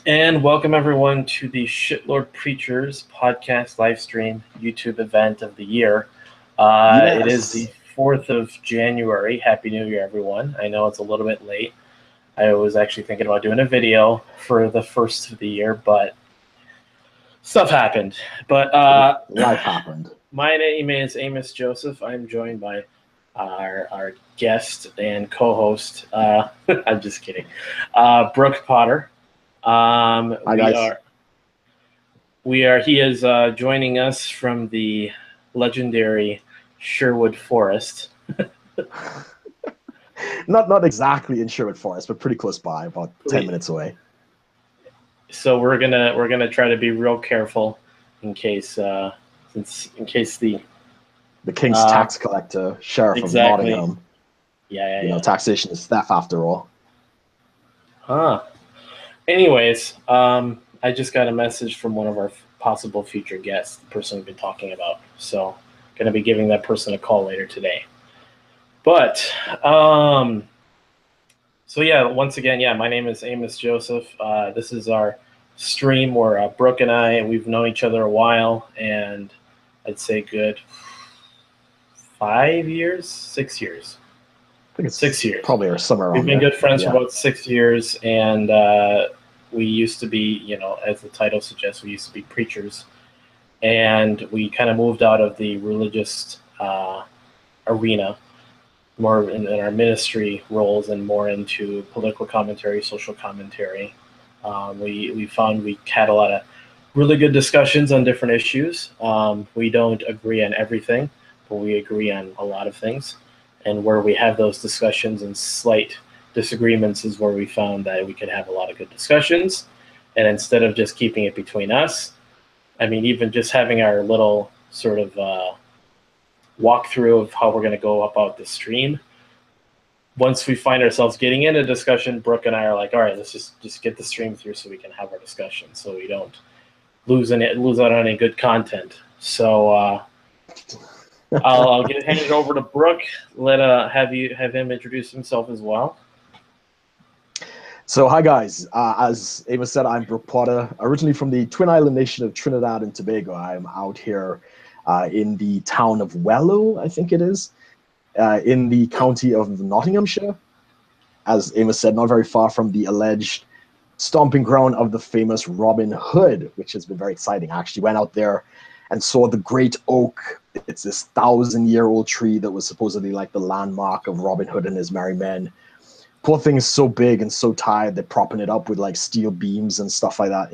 And welcome everyone to the Shitlord Preachers podcast live stream YouTube event of the year. It is the Yes. 4th of January. Happy New Year, everyone. I know it's a little bit late. I was actually thinking about doing a video for the first of the year, but stuff happened. But Life happened. my name is Amos Joseph. I'm joined by our guest and co-host. I'm just kidding. Brook Potter. Hi, We guys. are. He is joining us from the legendary Sherwood Forest. Not exactly in Sherwood Forest, but pretty close by, about 10 minutes away. So we're gonna try to be real careful in case the King's tax collector, sheriff exactly. of Nottingham. Yeah. Taxation is theft after all. Huh. Anyways, I just got a message from one of our possible future guests, the person we've been talking about. So, gonna be giving that person a call later today. But so yeah, once again, my name is Amos Joseph. This is our stream where Brooke and we've known each other a while, and I'd say good 5 years, 6 years. I think it's 6 years. probably somewhere around We've been there. good friends for about 6 years, and we used to be, as the title suggests, we used to be preachers, and we kind of moved out of the religious arena, more in our ministry roles and more into political commentary, social commentary. We found we had a lot of really good discussions on different issues. We don't agree on everything, but we agree on a lot of things. And where we have those discussions and slight disagreements is where we found that we could have a lot of good discussions. And instead of just keeping it between us, I mean, even just having our little sort of walkthrough of how we're going to go about the stream. Once we find ourselves getting into discussion, Brooke and I are like, all right, let's just get the stream through so we can have our discussion, so we don't lose out on any good content. So I'll hand it over to Brooke. Have him introduce himself as well. So, hi guys. As Amos said, I'm Brook Potter, originally from the Twin Island nation of Trinidad and Tobago. I'm out here in the town of Wellow, I think it is, in the county of Nottinghamshire. As Amos said, not very far from the alleged stomping ground of the famous Robin Hood, which has been very exciting. I actually went out there and saw the great oak. It's this 1,000-year-old tree that was supposedly like the landmark of Robin Hood and his merry men. Poor thing is so big and so tired, they're propping it up with like steel beams and stuff like that,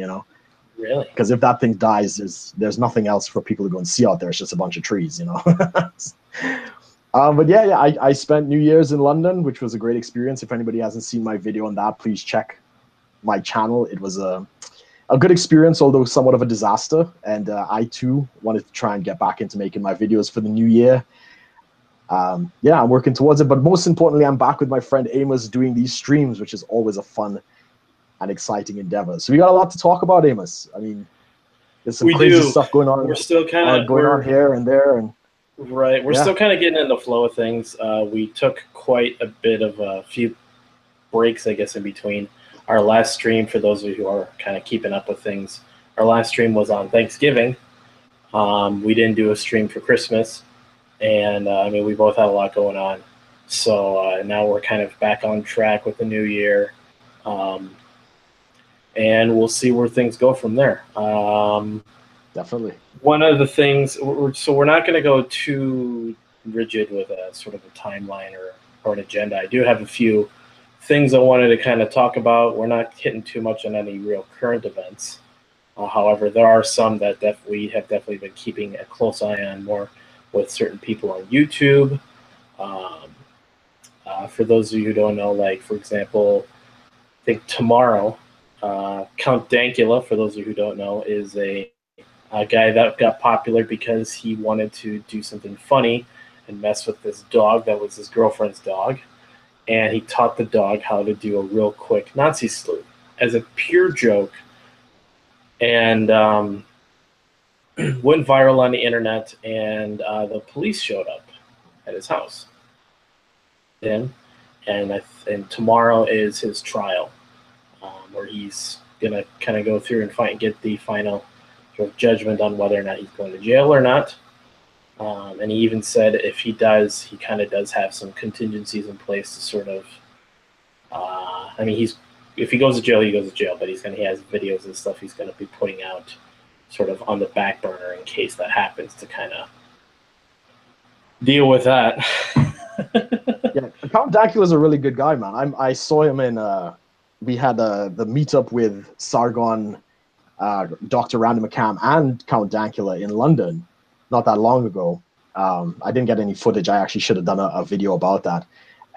Really? Because if that thing dies, there's nothing else for people to go and see out there. It's just a bunch of trees, But I spent New Year's in London, which was a great experience. If anybody hasn't seen my video on that, please check my channel. It was a good experience, although somewhat of a disaster. And I too wanted to try and get back into making my videos for the new year. I'm working towards it. But most importantly, I'm back with my friend Amos doing these streams, which is always a fun and exciting endeavor. So we got a lot to talk about, Amos. I mean, there's some crazy stuff going on. We're still kind of going on here and there, and right. We're still kind of getting in the flow of things. We took quite a bit of a few breaks, I guess, in between. Our last stream, for those of you who are kind of keeping up with things, our last stream was on Thanksgiving. We didn't do a stream for Christmas, and I mean, we both had a lot going on. So now we're kind of back on track with the new year, and we'll see where things go from there. Definitely. One of the things, so we're not going to go too rigid with a sort of a timeline or an agenda. I do have a few things I wanted to kind of talk about. We're not hitting too much on any real current events. However, there are some that we have definitely been keeping a close eye on, more with certain people on YouTube. For those of you who don't know, like, for example, I think tomorrow, Count Dankula, for those of you who don't know, is a guy that got popular because he wanted to do something funny and mess with this dog that was his girlfriend's dog. And he taught the dog how to do a real quick Nazi salute as a pure joke, and went viral on the internet, and the police showed up at his house. And tomorrow is his trial, where he's gonna kind of go through and get the final sort of judgment on whether or not he's going to jail or not. And he even said if he does, he kind of does have some contingencies in place to sort of. I mean, if he goes to jail, he goes to jail, but he has videos and stuff he's going to be putting out sort of on the back burner in case that happens to kind of deal with that. Yeah, Count Dankula is a really good guy, man. I saw him in. We had the meetup with Sargon, Dr. Randy McCam, and Count Dankula in London not that long ago. I didn't get any footage. I actually should have done a video about that.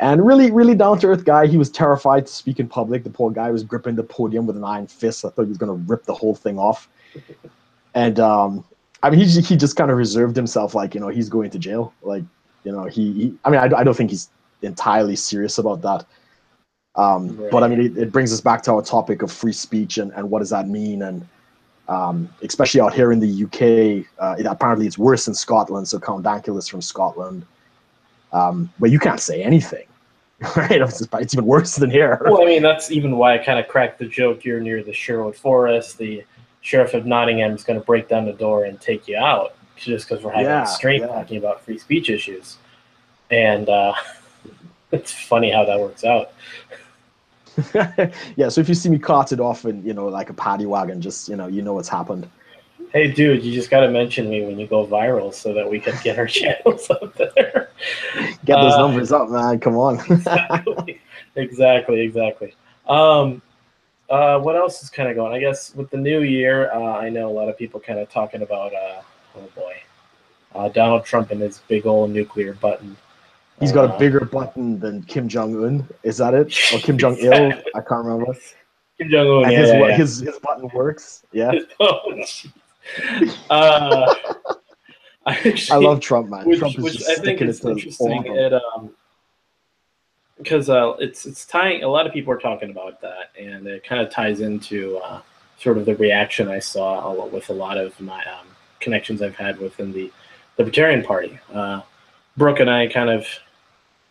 And really, really down-to-earth guy. He was terrified to speak in public. The poor guy was gripping the podium with an iron fist. I thought he was going to rip the whole thing off. And I mean, he just kind of reserved himself, like, you know, he's going to jail. Like, you know, I mean, I don't think he's entirely serious about that. Right. But I mean, it brings us back to our topic of free speech and what does that mean? And especially out here in the UK, apparently it's worse in Scotland. So Count Dankula is from Scotland, where you can't say anything. Right, it's even worse than here. Well, I mean, that's even why I kind of cracked the joke. You're near the Sherwood Forest. The sheriff of Nottingham is going to break down the door and take you out just because we're having a stream talking about free speech issues. And it's funny how that works out. Yeah, so if you see me carted off in, you know, like a paddy wagon, just, you know what's happened. Hey, dude, you just got to mention me when you go viral so that we can get our channels up there. Get those numbers up, man. Come on. Exactly. What else is kind of going? I guess with the new year, I know a lot of people kind of talking about, Donald Trump and his big old nuclear button. He's got a bigger button than Kim Jong-un. Is that it? Or Kim Jong-il? I can't remember. Kim Jong-un, his button works. Yeah. I love Trump, man. Trump is just I think it's interesting. Because it's tying. A lot of people are talking about that, and it kind of ties into sort of the reaction I saw with a lot of my connections I've had within the Libertarian Party. Brooke and I kind of,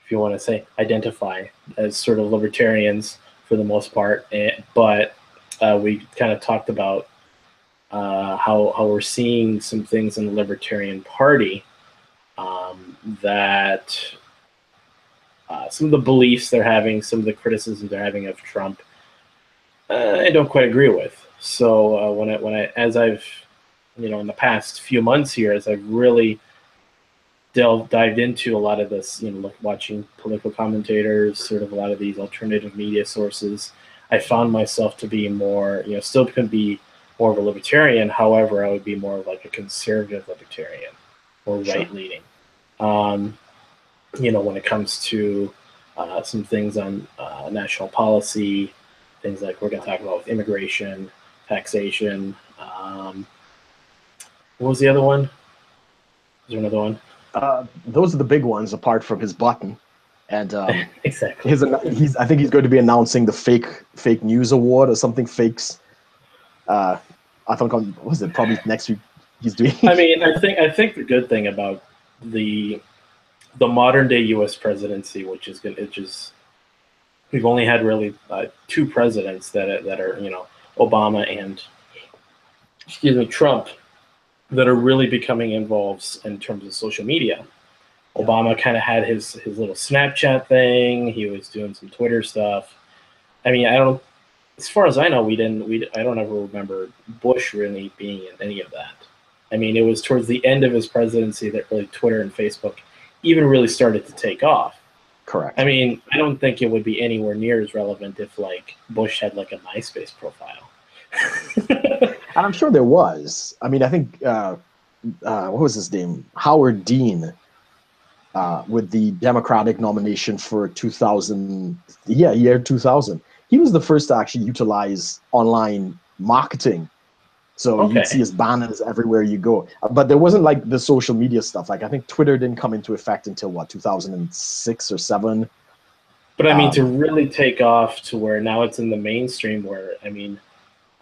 if you want to say, identify as sort of libertarians for the most part, but we kind of talked about how we're seeing some things in the Libertarian Party that some of the beliefs they're having, some of the criticisms they're having of Trump, I don't quite agree with. So as I've, you know, in the past few months here, as I've really dived into a lot of this, you know, watching political commentators, sort of a lot of these alternative media sources, I found myself to be more, you know, still can be more of a libertarian. However, I would be more of like a conservative libertarian or right-leaning. You know, when it comes to some things on national policy, things like we're going to talk about with immigration, taxation. What was the other one? Is there another one? Those are the big ones, apart from his button. And exactly. I think he's going to be announcing the fake news award or something. Fakes. I think probably next week he's doing. I mean, I think the good thing about the modern day U.S. presidency, which is we've only had really two presidents that are, you know, Obama and Trump, that are really becoming involved in terms of social media. Obama kind of had his little Snapchat thing. He was doing some Twitter stuff. I mean, as far as I know, I don't ever remember Bush really being in any of that. I mean, it was towards the end of his presidency that really Twitter and Facebook even really started to take off. Correct. I mean, I don't think it would be anywhere near as relevant if like Bush had like a MySpace profile. And I'm sure there was. I mean, I think what was his name? Howard Dean, with the Democratic nomination for 2000. Yeah, year 2000. He was the first to actually utilize online marketing. So you'd see his banners everywhere you go. But there wasn't like the social media stuff. Like I think Twitter didn't come into effect until 2006 or 7. But I mean, to really take off to where now it's in the mainstream, where I mean,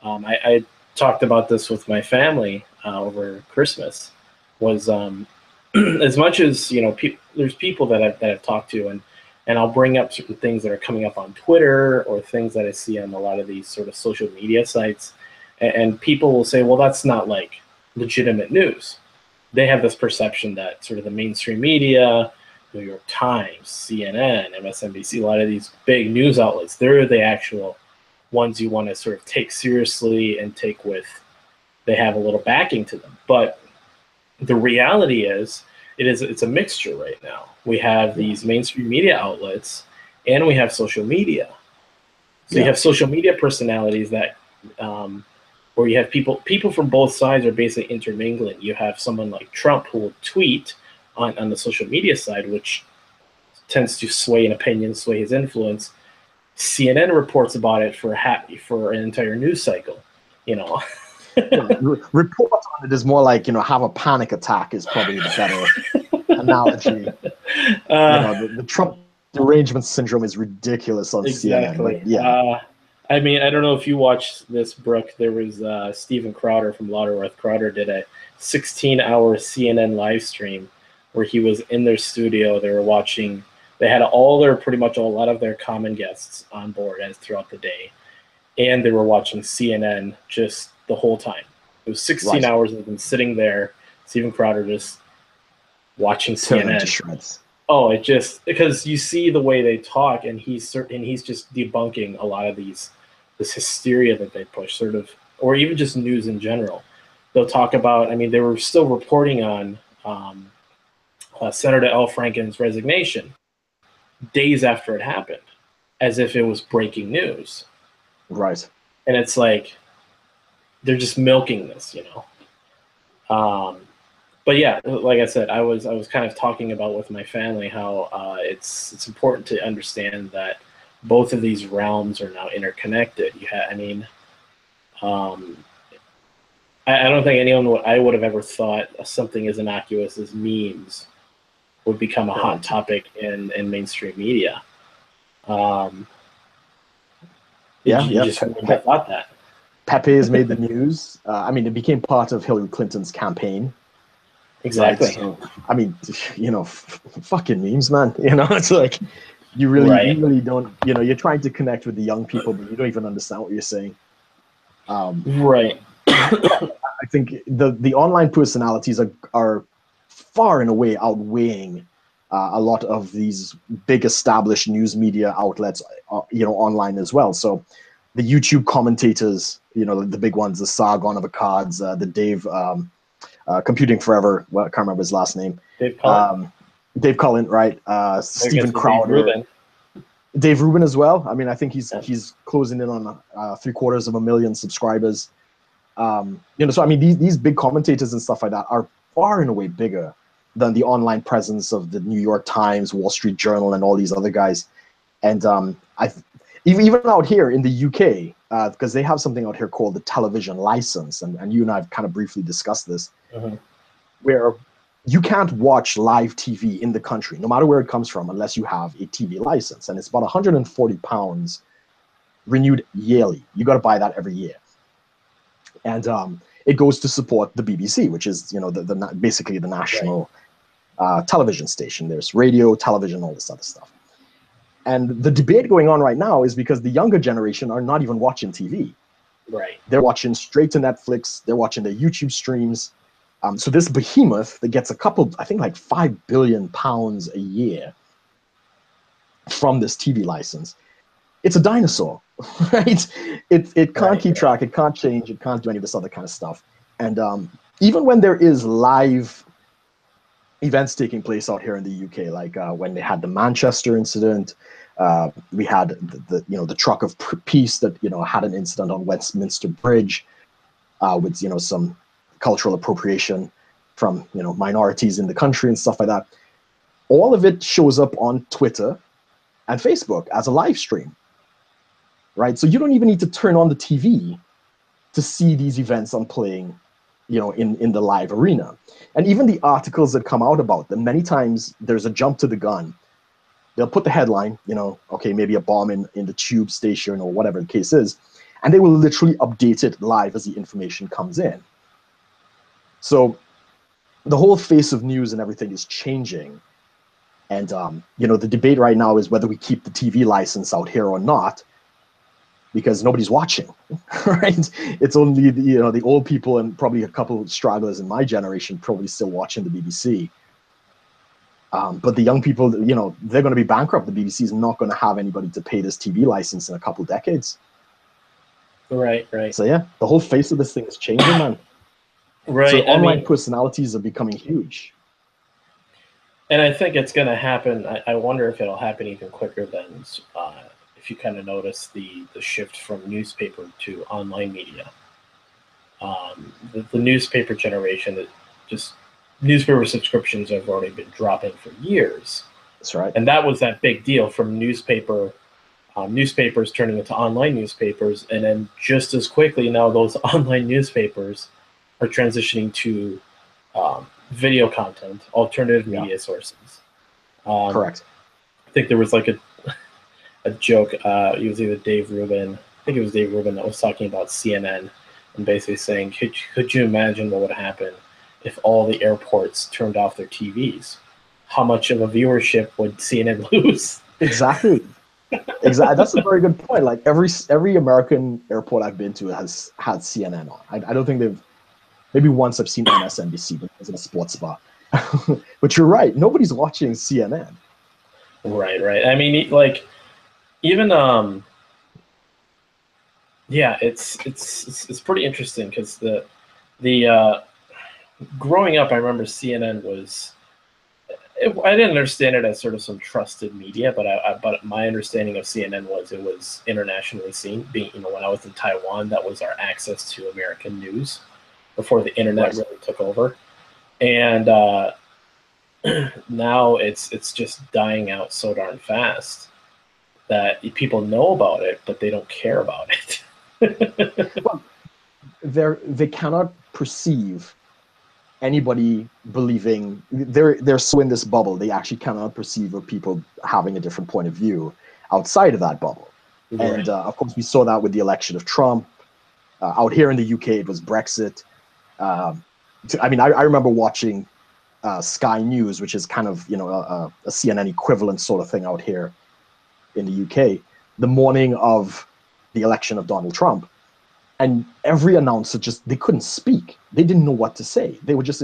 I talked about this with my family over Christmas. Was as much as, you know, there's people that I've talked to, and and I'll bring up certain things that are coming up on Twitter or things that I see on a lot of these sort of social media sites, and people will say, well, that's not like legitimate news. They have this perception that sort of the mainstream media, New York Times, CNN, MSNBC, a lot of these big news outlets, they're the actual ones you want to sort of take seriously and take with, they have a little backing to them. But the reality is, it's a mixture right now. We have these mainstream media outlets, and we have social media. So you have social media personalities that, where you have people from both sides are basically intermingling. You have someone like Trump who will tweet on the social media side, which tends to sway an opinion, sway his influence. CNN reports about it for an entire news cycle, you know. Report on it is more like, have a panic attack is probably the better analogy. The Trump derangement syndrome is ridiculous on exactly. CNN. I mean, I don't know if you watched this, Brooke. There was Steven Crowder from Lutterworth. Crowder did a 16-hour CNN live stream where he was in their studio. They were watching. They had pretty much a lot of their common guests on board as throughout the day, and they were watching CNN just the whole time. It was 16 hours of them sitting there, Steven Crowder just watching CNN. To shreds. Oh, it just, because you see the way they talk, and he's just debunking a lot of this hysteria that they push, sort of, or even just news in general. They'll talk about, I mean, they were still reporting on Senator Al Franken's resignation days after it happened, as if it was breaking news. Right. And it's like, they're just milking this, But yeah, like I said, I was kind of talking about with my family how it's important to understand that both of these realms are now interconnected. I don't think I would have ever thought something as innocuous as memes would become a hot topic in mainstream media. You just wouldn't have thought that. Pepe has made the news. It became part of Hillary Clinton's campaign. Exactly. Right? So, fucking memes, man. It's like you really don't. You're trying to connect with the young people, but you don't even understand what you're saying. Right. I think the online personalities are far and away outweighing a lot of these big established news media outlets, online as well. So the YouTube commentators, the big ones, the Sargon of Akkad's, the Dave. Computing Forever. Well, I can't remember his last name. Dave Cullen. Dave Cullen, right? Steven Crowder. Dave Rubin as well. I think he's closing in on 750,000 subscribers. These big commentators and stuff like that are far and away bigger than the online presence of the New York Times, Wall Street Journal, and all these other guys. And even out here in the UK, because they have something out here called the television license, and you and I have kind of briefly discussed this, where you can't watch live TV in the country, no matter where it comes from, unless you have a TV license. And it's about £140 renewed yearly. You got to buy that every year. And it goes to support the BBC, which is, basically the national television station. There's radio, television, all this other stuff. And the debate going on right now is because the younger generation are not even watching TV. Right. They're watching straight to Netflix. They're watching their YouTube streams. So this behemoth that gets like £5 billion a year from this TV license, it's a dinosaur, right? It can't keep track. It can't change. It can't do any of this other kind of stuff. And even when there is live events taking place out here in the UK, like when they had the Manchester incident, we had the truck of peace that had an incident on Westminster Bridge with some cultural appropriation from minorities in the country and stuff like that. All of it shows up on Twitter and Facebook as a live stream, right? So you don't even need to turn on the TV to see these events playing in the live arena. And even the articles that come out about them, many times there's a jump to the gun. They'll put the headline, okay, maybe a bomb in the tube station or whatever the case is, and they will literally update it live as the information comes in. So the whole face of news and everything is changing. And the debate right now is whether we keep the TV license out here or not, because nobody's watching, right? It's only the old people and probably a couple of stragglers in my generation probably still watching the BBC. But the young people, they're going to be bankrupt. The BBC is not going to have anybody to pay this TV license in a couple of decades. Right. So yeah, the whole face of this thing is changing, man. Right. So online personalities are becoming huge. And I think it's going to happen. I wonder if it'll happen even quicker than if you kind of notice the shift from newspaper to online media. The newspaper generation, newspaper subscriptions have already been dropping for years. That's right. And that was that big deal from newspapers turning into online newspapers. And then just as quickly now those online newspapers are transitioning to video content, alternative media sources. Correct. I think there was like a joke. It was either Dave Rubin. I think it was Dave Rubin that was talking about CNN and basically saying, could you imagine what would happen if all the airports turned off their TVs? How much of a viewership would CNN lose? Exactly. That's a very good point. Like every American airport I've been to has had CNN on. I don't think they've. Maybe once I've seen MSNBC, but it's in a sports bar. But you're right. Nobody's watching CNN. Right. I mean, like, even it's pretty interesting because the growing up, I remember CNN was. I didn't understand it as sort of some trusted media, but my understanding of CNN was it was internationally seen. Being when I was in Taiwan, that was our access to American news before the internet really took over, and now it's just dying out so darn fast that people know about it, but they don't care about it. Well, they cannot perceive anybody believing they're so in this bubble. They actually cannot perceive of people having a different point of view outside of that bubble. Right. And of course, we saw that with the election of Trump. Out here in the UK, it was Brexit. I mean, I remember watching Sky News, which is kind of a CNN equivalent sort of thing out here in the UK, the morning of the election of Donald Trump. And every announcer they couldn't speak. They didn't know what to say. They were just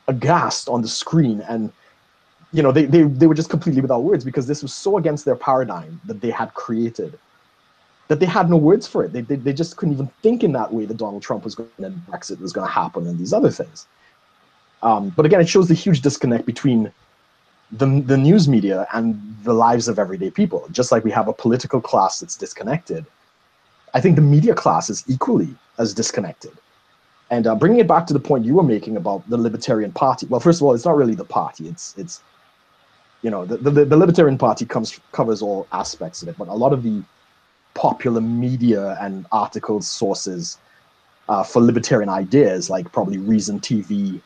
aghast on the screen, and they were just completely without words because this was so against their paradigm that they had created that they had no words for it. They just couldn't even think in that way that Donald Trump was going and Brexit was going to happen and these other things. But again, it shows the huge disconnect between the news media and the lives of everyday people. Just like we have a political class that's disconnected, I think the media class is equally as disconnected. And bringing it back to the point you were making about the Libertarian Party. Well, first of all, it's not really the party. It's the Libertarian Party covers all aspects of it, but a lot of the popular media and article sources for libertarian ideas, like probably Reason TV,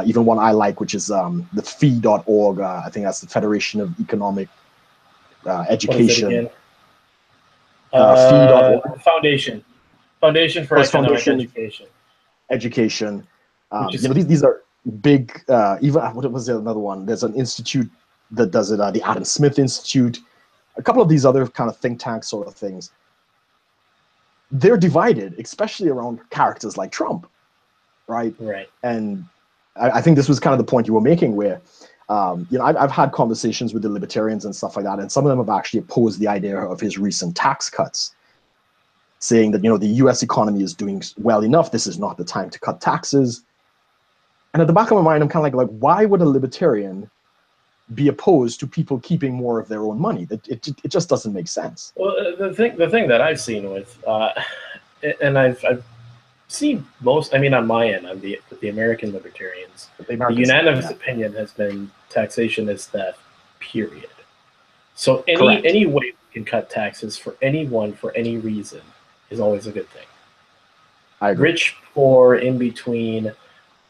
even one I like, which is the fee.org. I think that's the Federation of Economic Education. Fee.org. Foundation for Economic Education. These are big. Even what was there another one? There's an institute that does it. The Adam Smith Institute. A couple of these other kind of think tank sort of things. They're divided, especially around characters like Trump, right? Right. And I think this was kind of the point you were making, where I've had conversations with the libertarians and stuff like that, and some of them have actually opposed the idea of his recent tax cuts, saying that the U.S. economy is doing well enough. This is not the time to cut taxes. And at the back of my mind, I'm kind of like, why would a libertarian be opposed to people keeping more of their own money? It just doesn't make sense. Well, the thing that I've seen with, and I've seen most, I mean, on my end, on the American libertarians, the unanimous opinion has been taxation is theft, period. So any way we can cut taxes for anyone for any reason is always a good thing. I agree. Rich, poor, in between,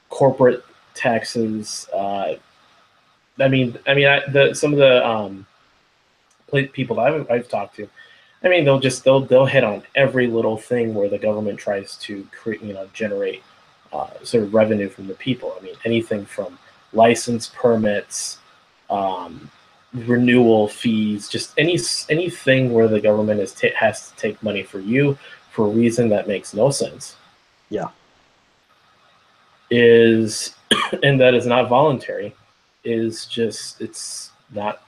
corporate taxes. Some of the people I've talked to, I mean, they'll hit on every little thing where the government tries to generate sort of revenue from the people. I mean, anything from license permits, renewal fees, just anything where the government has to take money for you for a reason that makes no sense. Yeah. Is and that is not voluntary, is just, it's not,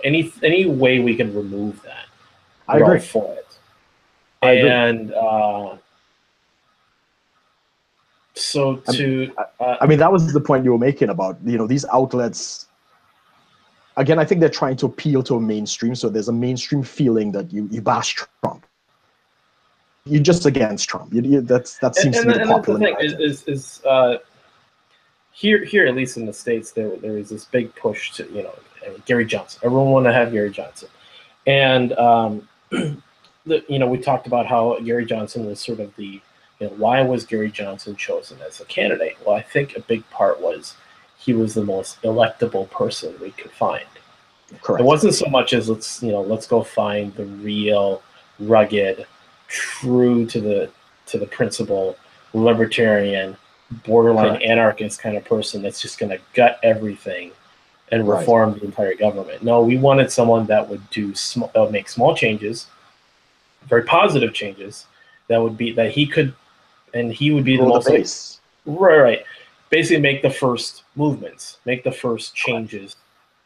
any way we can remove that, I we're all agree. for it. I agree. And so to I mean, that was the point you were making about, these outlets. Again, I think they're trying to appeal to a mainstream. So there's a mainstream feeling that you bash Trump. You're just against Trump. That seems to be the popular narrative. Is here, at least in the States, there is this big push to, Gary Johnson. Everyone want to have Gary Johnson. And, we talked about how Gary Johnson was sort of the, why was Gary Johnson chosen as a candidate? Well, I think a big part was he was the most electable person we could find. Correct. It wasn't so much as let's go find the real, rugged, true to the principle, libertarian, borderline Correct. anarchist kind of person that's just going to gut everything and reform the entire government. No, we wanted someone that would make small changes, very positive changes, that would be that he could, and he would be the most base. Right. Basically, make the first movements, make the first changes,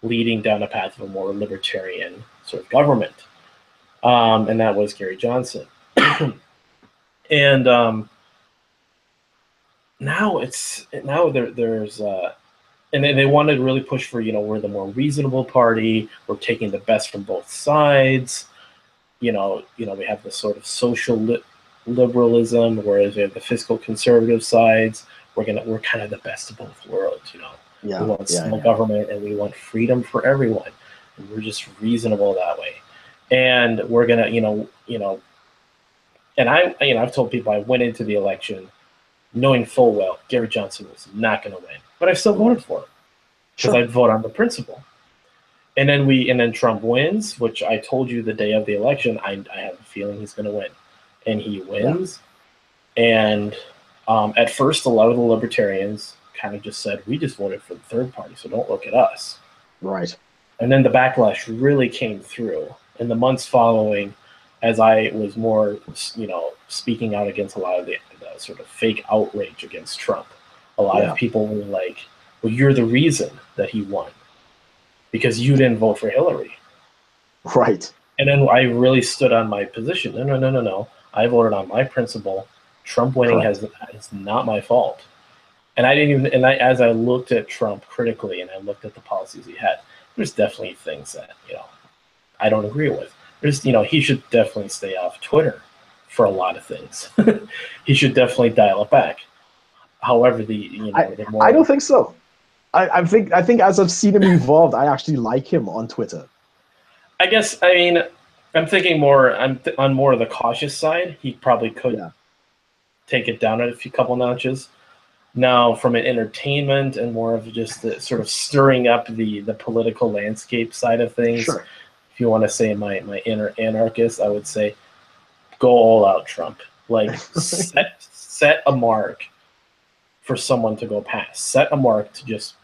leading down a path of a more libertarian sort of government, and that was Gary Johnson. And now there's and they wanted to really push for, we're the more reasonable party, we're taking the best from both sides. We have this sort of social liberalism, whereas we have the fiscal conservative sides. We're kind of the best of both worlds. We want small government and we want freedom for everyone, and we're just reasonable that way. And we're gonna, and I've told people I went into the election knowing full well Gary Johnson was not going to win, but I still voted for him because I'd vote on the principle. And then Trump wins, which I told you the day of the election, I have a feeling he's going to win, and he wins. Yeah. And at first, a lot of the libertarians kind of just said, we just voted for the third party, so don't look at us. Right. And then the backlash really came through in the months following, as I was more, speaking out against a lot of the sort of fake outrage against Trump. A lot of people were like, well, you're the reason that he won because you didn't vote for Hillary. Right. And then I really stood on my position. No. I voted on my principle. Trump winning is not my fault. And I didn't even, as I looked at Trump critically and I looked at the policies he had, there's definitely things that, I don't agree with. There's, he should definitely stay off Twitter for a lot of things. He should definitely dial it back. However, I don't think so. I think as I've seen him evolved, I actually like him on Twitter. I guess, I'm thinking more, on more of the cautious side. He probably could take it down a couple notches. Now, from an entertainment and more of just the sort of stirring up the political landscape side of things, if you want to say my inner anarchist, I would say go all out, Trump. Like, set a mark for someone to go past. Set a mark to just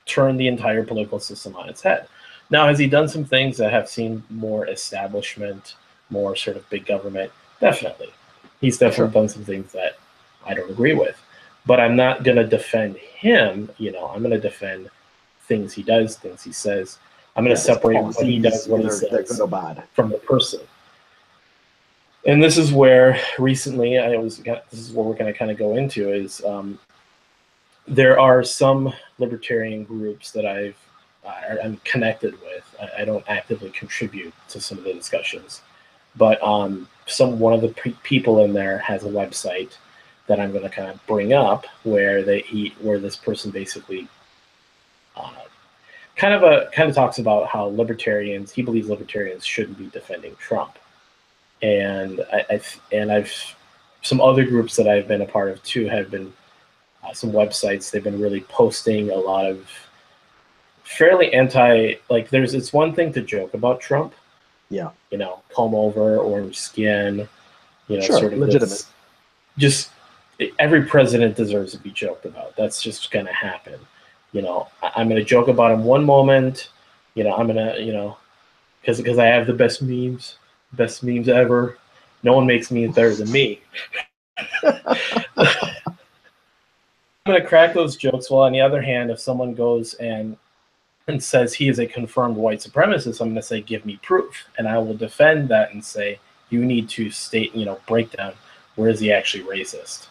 turn the entire political system on its head. Now, has he done some things that have seemed more establishment, more sort of big government? Definitely. He's definitely done some things that I don't agree with. But I'm not going to defend him. I'm going to defend things he does, things he says. I'm going to separate what he does, what he says from the person. And this is where recently this is what we're going to kind of go into is there are some libertarian groups that I'm connected with. I don't actively contribute to some of the discussions, but one of the people in there has a website that I'm going to kind of bring up where this person basically kind of talks about how he believes libertarians shouldn't be defending Trump. And I've some other groups that I've been a part of too have been some websites. They've been really posting a lot of fairly it's one thing to joke about Trump. Yeah. Comb over, orange skin, sort of legitimate. Just every president deserves to be joked about. That's just going to happen. I'm going to joke about him one moment. I'm going to, because I have the best memes ever. No one makes memes better than me. I'm going to crack those jokes. While on the other hand, if someone goes and says he is a confirmed white supremacist, I'm going to say, give me proof. And I will defend that and say, you need to state, break down, where is he actually racist?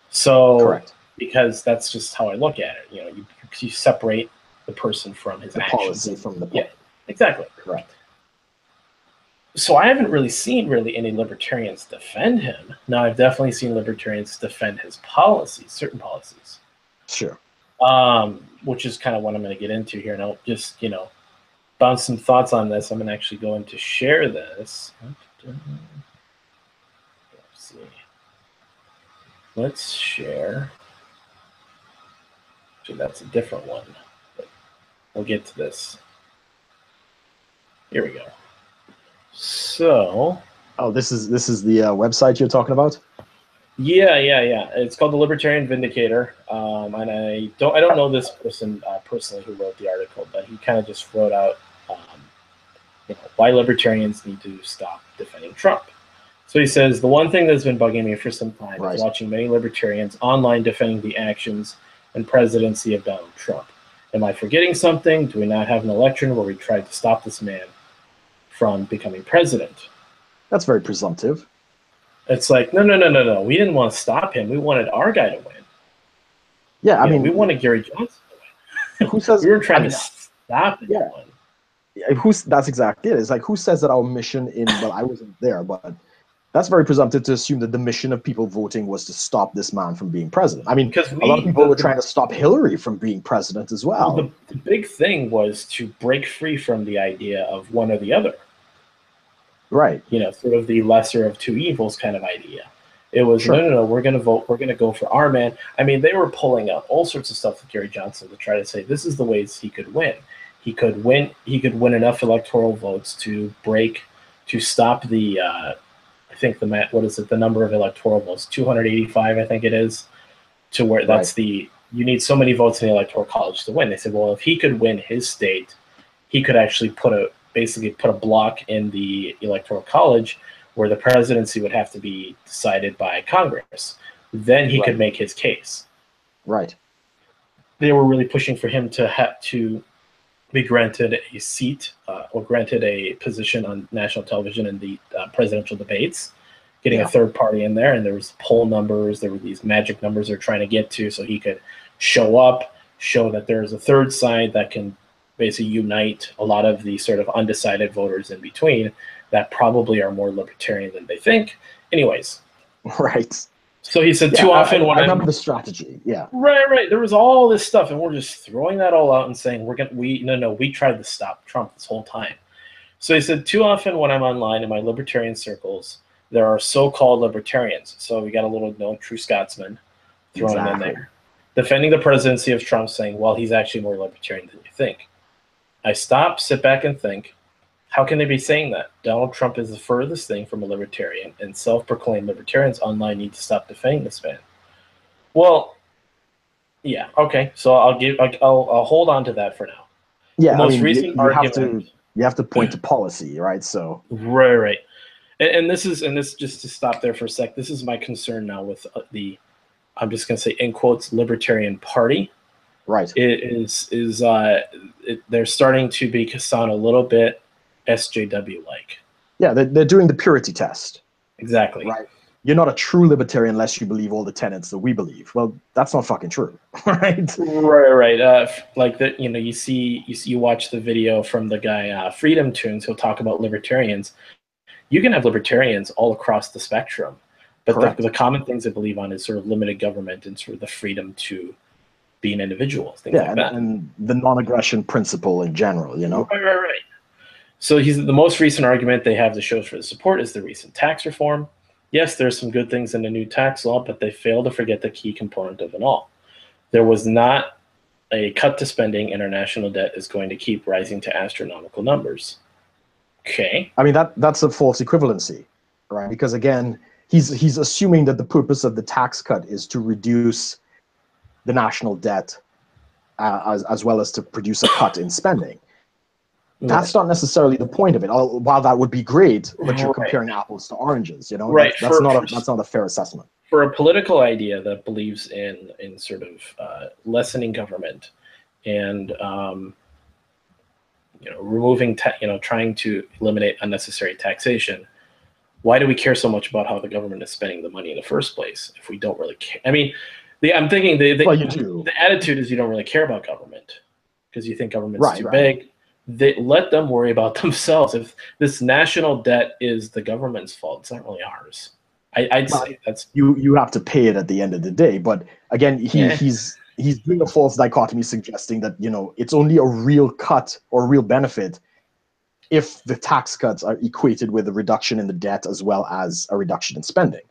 So, correct. Because that's just how I look at it. You separate the person from his actions. Policy from the policy. Yeah, exactly. Correct. So I haven't really seen any libertarians defend him. Now, I've definitely seen libertarians defend his policies, certain policies. Sure. Which is kind of what I'm going to get into here. And I'll just, bounce some thoughts on this. I'm going to actually go in to share this. Let's see. Let's share. Actually, that's a different one. But we'll get to this. Here we go. So. Oh, this is the website you're talking about? Yeah. It's called the Libertarian Vindicator, and I don't know this person personally who wrote the article, but he kind of just wrote out, why libertarians need to stop defending Trump. So he says, the one thing that's been bugging me for some time is watching many libertarians online defending the actions and presidency of Donald Trump. Am I forgetting something? Do we not have an election where we tried to stop this man from becoming president? That's very presumptive. It's like, no. We didn't want to stop him. We wanted our guy to win. Yeah, I mean, we wanted Gary Johnson to win. Who says we were trying to stop him? Yeah. That's exactly it. It's like, who says that our mission well, I wasn't there, but that's very presumptive to assume that the mission of people voting was to stop this man from being president. I mean, a lot of people were trying to stop Hillary from being president as well. The big thing was to break free from the idea of one or the other. Right. Sort of the lesser of two evils kind of idea. It was, no, we're going to vote. We're going to go for our man. I mean, they were pulling out all sorts of stuff with Gary Johnson to try to say this is the ways he could win. He could win enough electoral votes to stop the, the number of electoral votes, 285, I think it is, to where that's you need so many votes in the electoral college to win. They said, well, if he could win his state, he could actually put a block in the electoral college where the presidency would have to be decided by Congress. Then he could make his case. Right. They were really pushing for him to have to be granted a seat or granted a position on national television in the presidential debates, getting a third party in there. And there was poll numbers. There were these magic numbers they're trying to get to so he could show up, show that there's a third side that can basically unite a lot of the sort of undecided voters in between that probably are more libertarian than they think. Anyways. Right. So he said too often when I remember the strategy. Yeah. Right. There was all this stuff, and we're just throwing that all out and saying we tried to stop Trump this whole time. So he said too often when I'm online in my libertarian circles, there are so-called libertarians. So we got a little true Scotsman thrown in there. Defending the presidency of Trump, saying, well, he's actually more libertarian than you think. I stop, sit back, and think, how can they be saying that? Donald Trump is the furthest thing from a libertarian, and self-proclaimed libertarians online need to stop defending this man. Well, yeah, okay. So I'll hold on to that for now. Yeah, the most recent argument, you have to point to policy, right? So right. And this just to stop there for a sec. This is my concern now with I'm just going to say in quotes Libertarian Party. Right. They're starting to sound a little bit SJW like. Yeah, they're doing the purity test. Exactly. Right. You're not a true libertarian unless you believe all the tenets that we believe. Well, that's not fucking true, right? Right. Like that, you watch the video from the guy Freedom Tunes. He'll talk about libertarians. You can have libertarians all across the spectrum, but the common things they believe on is sort of limited government and sort of the freedom to be an individual, things like that. And the non-aggression principle in general, Right. So the most recent argument they have to show for the support is the recent tax reform. Yes, there's some good things in the new tax law, but they fail to forget the key component of it all. There was not a cut to spending, and our national debt is going to keep rising to astronomical numbers. Okay. I mean, that's a false equivalency, right? Because again, he's assuming that the purpose of the tax cut is to reduce the national debt as well as to produce a cut in spending. That's not necessarily the point of it. While that would be great, but you're comparing apples to oranges. You know, that's not a fair assessment. For a political idea that believes in sort of lessening government and removing, trying to eliminate unnecessary taxation. Why do we care so much about how the government is spending the money in the first place if we don't really care? I mean, I'm thinking the attitude is you don't really care about government because you think government's too big. Let them worry about themselves. If this national debt is the government's fault, it's not really ours. I'd say that's you have to pay it at the end of the day. But again, he's doing a false dichotomy, suggesting that it's only a real cut or a real benefit if the tax cuts are equated with a reduction in the debt as well as a reduction in spending.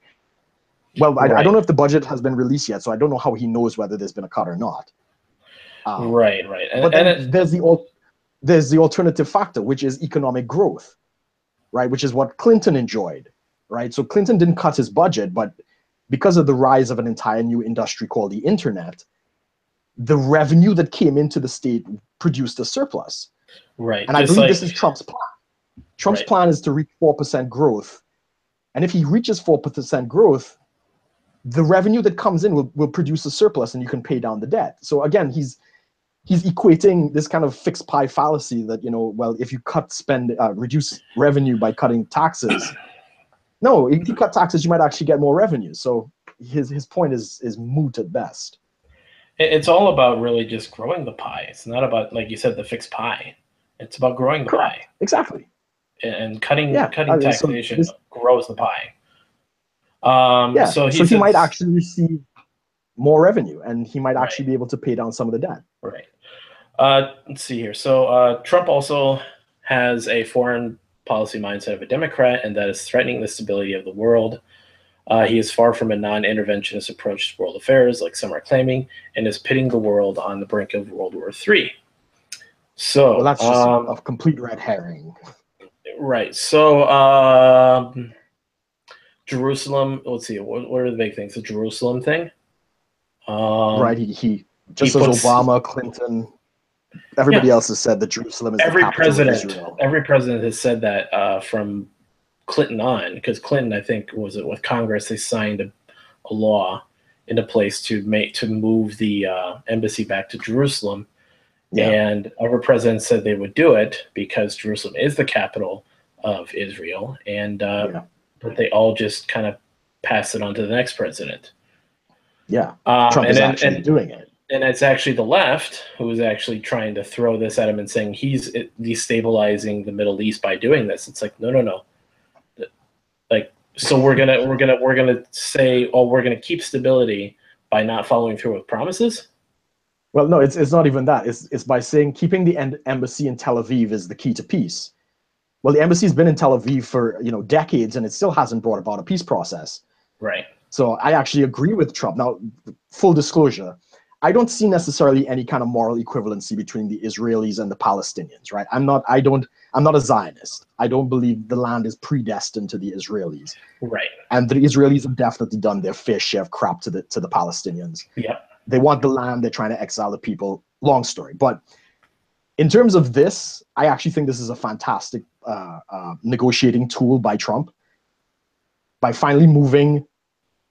Well, I don't know if the budget has been released yet, so I don't know how he knows whether there's been a cut or not. Right. But then there's the alternative factor, which is economic growth, right? Which is what Clinton enjoyed, right? So Clinton didn't cut his budget, but because of the rise of an entire new industry called the internet, the revenue that came into the state produced a surplus. Right. And I believe this is Trump's plan. Trump's plan is to reach 4% growth. And if he reaches 4% growth, the revenue that comes in will produce a surplus and you can pay down the debt. So again, he's equating this kind of fixed pie fallacy that, well, if you reduce revenue by cutting taxes, no, if you cut taxes, you might actually get more revenue. So his point is moot at best. It's all about really just growing the pie. It's not about, like you said, the fixed pie. It's about growing the pie. Exactly. And cutting taxation grows the pie. So he might actually receive more revenue, and he might actually be able to pay down some of the debt. Right. Let's see here. So Trump also has a foreign policy mindset of a Democrat, and that is threatening the stability of the world. He is far from a non-interventionist approach to world affairs, like some are claiming, and is pitting the world on the brink of World War III. So that's just a complete red herring. Right. So Jerusalem. Let's see. What are the big things? The Jerusalem thing. Right. He just as Obama, Clinton, everybody else has said that Jerusalem is the capital of Israel. Every president has said that from Clinton on, because Clinton, I think, with Congress, they signed a law into place to move the embassy back to Jerusalem. Yeah. And every president said they would do it because Jerusalem is the capital of Israel, and but they all just kind of passed it on to the next president. Yeah, Trump is actually doing it. And it's actually the left who is actually trying to throw this at him and saying he's destabilizing the Middle East by doing this. It's like, no. Like, so we're gonna say, oh, we're gonna keep stability by not following through with promises? Well, no, it's not even that. It's by saying keeping the embassy in Tel Aviv is the key to peace. Well, the embassy's been in Tel Aviv for decades, and it still hasn't brought about a peace process. Right. So I actually agree with Trump. Now, full disclosure, I don't see necessarily any kind of moral equivalency between the Israelis and the Palestinians. Right. I'm not a Zionist. I don't believe the land is predestined to the Israelis. Right. And the Israelis have definitely done their fair share of crap to the Palestinians. Yeah. They want the land. They're trying to exile the people. Long story. But in terms of this, I actually think this is a fantastic negotiating tool by Trump. By finally moving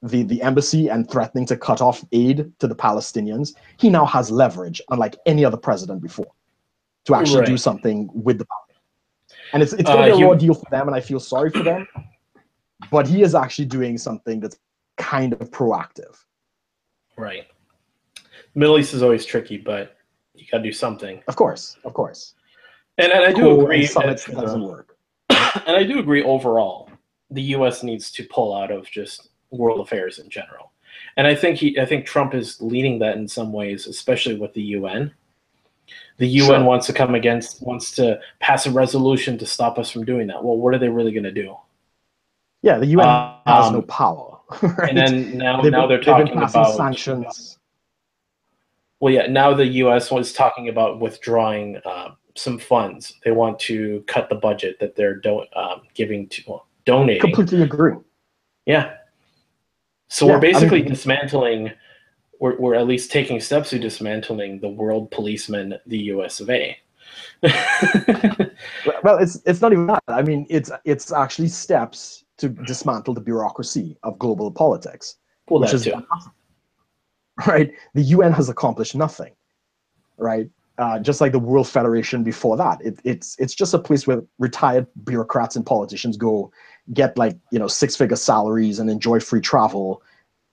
the embassy and threatening to cut off aid to the Palestinians, he now has leverage, unlike any other president before, to actually do something with the Palestinians. And it's going to be a raw deal for them, and I feel sorry for them. But he is actually doing something that's kind of proactive. Right. Middle East is always tricky, but you got to do something. Of course. And I do agree. Summits doesn't work. And I do agree overall, the U.S. needs to pull out of just world affairs in general. And I think Trump is leading that in some ways, especially with the UN. The UN wants to pass a resolution to stop us from doing that. Well, what are they really going to do? Yeah, the UN has no power. Right? And then now they're talking about sanctions. Well, yeah, now the U.S. was talking about withdrawing some funds. They want to cut the budget that they're donating. Completely agree. Yeah. So we're basically dismantling we're at least taking steps to dismantling the world policeman, the US of A. Well, it's not even that. I mean, it's actually steps to dismantle the bureaucracy of global politics, Well, which that is too. right. The UN has accomplished nothing, right? Just like the World Federation before that, it's just a place where retired bureaucrats and politicians go get, like, you know, six-figure salaries and enjoy free travel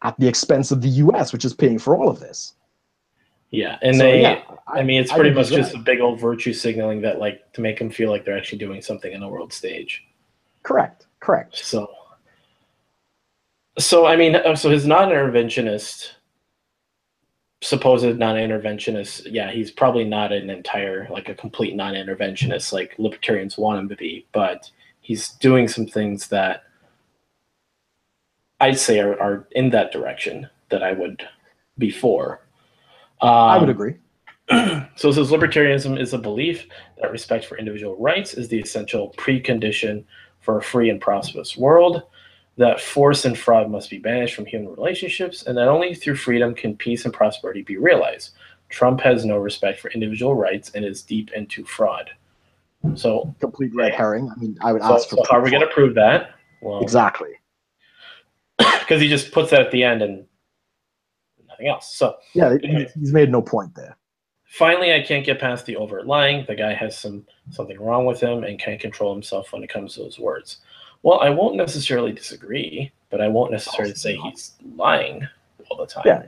at the expense of the US, which is paying for all of this. Yeah, and So yeah, I mean, it's I pretty think much he's just right. a big old virtue signaling that, like, to make them feel like they're actually doing something in the world stage. Correct. So I mean, so his non-interventionist, supposed non-interventionist, yeah, he's probably not an entire, like, a complete non-interventionist like libertarians want him to be, but he's doing some things that I'd say are in that direction that I would be for. I would agree. So it says libertarianism is a belief that respect for individual rights is the essential precondition for a free and prosperous world, that force and fraud must be banished from human relationships, and that only through freedom can peace and prosperity be realized. Trump has no respect for individual rights and is deep into fraud. So, Complete red herring. I mean, I would so ask for how are proof we going on to prove that? Well, exactly. because he just puts that at the end and nothing else. So, Yeah, anyway, he's made no point there. finally, I can't get past the overt lying. The guy has something wrong with him and can't control himself when it comes to his words. Well, I won't necessarily disagree, but I won't necessarily say he's lying all the time. Yeah,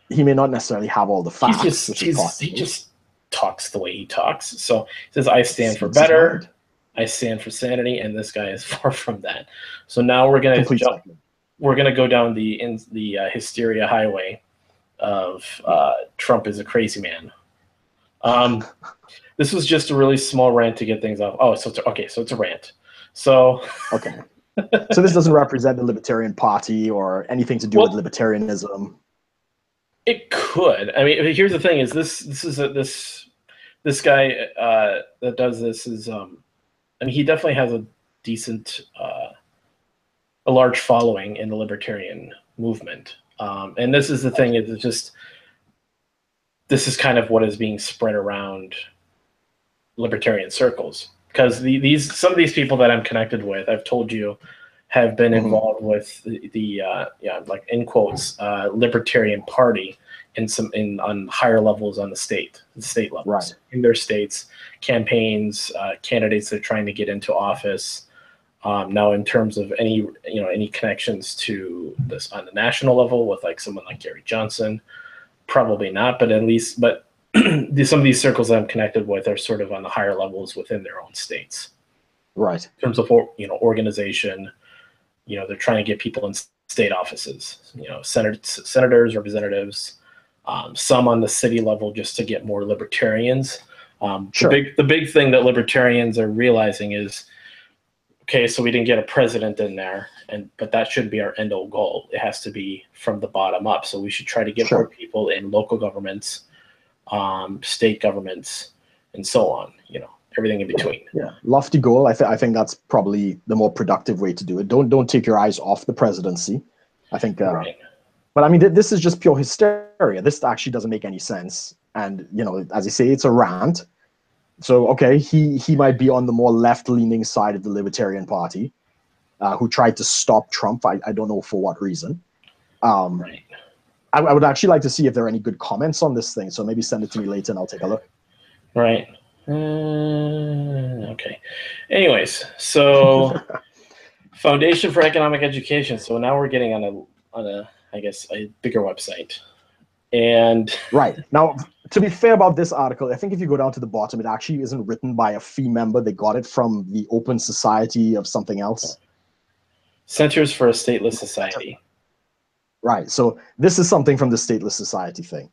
he may not necessarily have all the facts, which is He possible. just talks the way he talks. So he says, "I stand for Speaks his better. mind. I stand for sanity," and this guy is far from that. So now we're gonna Complete jump. spectrum. We're gonna go down the hysteria highway of Trump is a crazy man. This was just a really small rant to get things off. Oh, so it's a rant. So Okay. So this doesn't represent the Libertarian Party or anything to do with libertarianism. It could. I mean, here's the thing: is this guy that does this is I mean, he definitely has a decent, a large following in the libertarian movement, and this is the thing: is it's just this is kind of what is being spread around libertarian circles, because some of these people that I'm connected with, I've told you, have been involved with the like, in quotes, Libertarian Party on higher levels on the state levels, Right. in their states, campaigns, candidates that are trying to get into office. Now, in terms of any connections to this on the national level with, like, someone like Gary Johnson, probably not, but at least, some of these circles that I'm connected with are sort of on the higher levels within their own states. Right. In terms of organization, they're trying to get people in state offices, senators, representatives, some on the city level, just to get more libertarians. Sure. The big thing that libertarians are realizing is, okay, so we didn't get a president in there, but that shouldn't be our end all goal. It has to be from the bottom up. So we should try to get more people in local governments, state governments, and so on. Everything in between. Yeah, lofty goal. I think that's probably the more productive way to do it. Don't take your eyes off the presidency. I think. Right. But I mean, this is just pure hysteria. This actually doesn't make any sense. And as you say, it's a rant. So okay, he might be on the more left-leaning side of the Libertarian Party, who tried to stop Trump. I don't know for what reason. Right. I would actually like to see if there are any good comments on this thing. So maybe send it to me later, and I'll take a look. Right. Okay. Anyways, so Foundation for Economic Education. So now we're getting on a I guess a bigger website. And right. Now, to be fair about this article, I think if you go down to the bottom, it actually isn't written by a fee member. They got it from the Open Society of something else. Centers for a Stateless Society. Right. So this is something from the Stateless Society thing.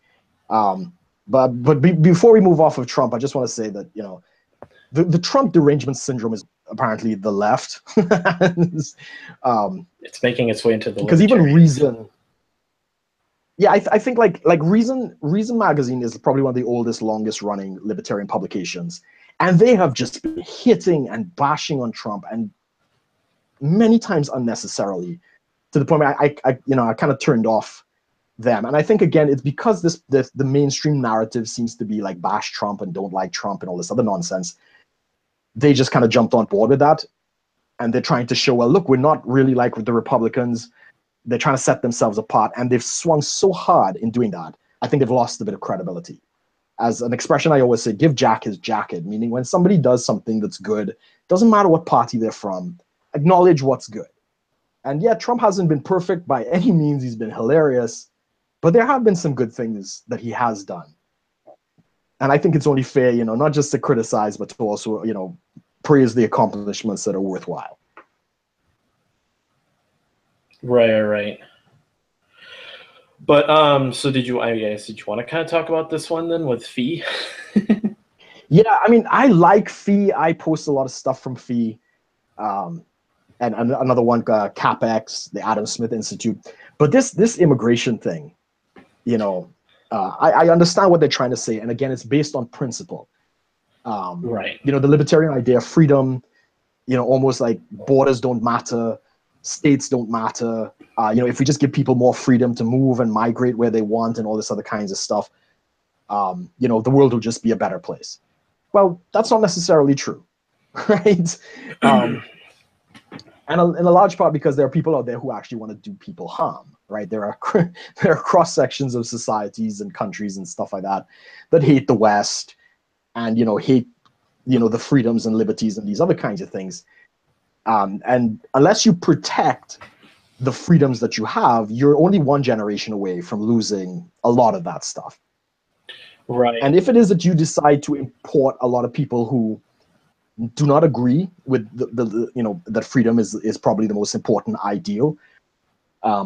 Before we move off of Trump, I just want to say that, the Trump derangement syndrome is apparently the left. It's making its way into the because even Reason. Yeah, I think like Reason magazine is probably one of the oldest, longest running libertarian publications, and they have just been hitting and bashing on Trump, and many times unnecessarily, to the point where I kind of turned off them. And I think, again, it's because the mainstream narrative seems to be like bash Trump and don't like Trump and all this other nonsense. They just kind of jumped on board with that. And they're trying to show, well, look, we're not really like the Republicans. They're trying to set themselves apart. And they've swung so hard in doing that, I think they've lost a bit of credibility. As an expression I always say, give Jack his jacket, meaning when somebody does something that's good, doesn't matter what party they're from, acknowledge what's good. And yeah, Trump hasn't been perfect by any means. He's been hilarious. But there have been some good things that he has done. And I think it's only fair, not just to criticize, but to also, praise the accomplishments that are worthwhile. Right. But so did you want to kind of talk about this one then with Fee? Yeah, I mean, I like Fee. I post a lot of stuff from Fee. And another one, CapEx, the Adam Smith Institute. But this immigration thing, I understand what they're trying to say. And again, it's based on principle. Right. The libertarian idea of freedom, almost like borders don't matter, states don't matter. If we just give people more freedom to move and migrate where they want and all this other kinds of stuff, the world will just be a better place. Well, that's not necessarily true, right? And in a large part because there are people out there who actually want to do people harm, right? There are cross sections of societies and countries and stuff like that hate the West and hate the freedoms and liberties and these other kinds of things. And unless you protect the freedoms that you have, you're only one generation away from losing a lot of that stuff. Right. And if it is that you decide to import a lot of people who do not agree with that freedom is probably the most important ideal,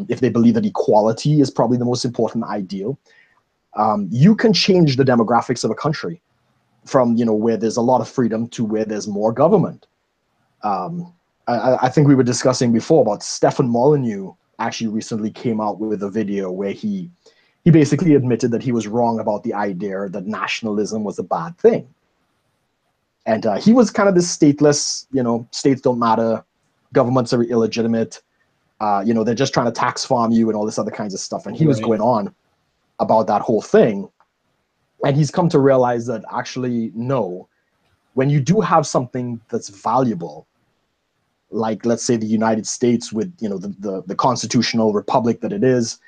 if they believe that equality is probably the most important ideal, you can change the demographics of a country from where there's a lot of freedom to where there's more government. I think we were discussing before about Stefan Molyneux actually recently came out with a video where he basically admitted that he was wrong about the idea that nationalism was a bad thing. And he was kind of this stateless, states don't matter, governments are illegitimate, they're just trying to tax farm you and all this other kinds of stuff. And he was going on about that whole thing. And he's come to realize that actually, no, when you do have something that's valuable, like let's say the United States with the constitutional republic that it is,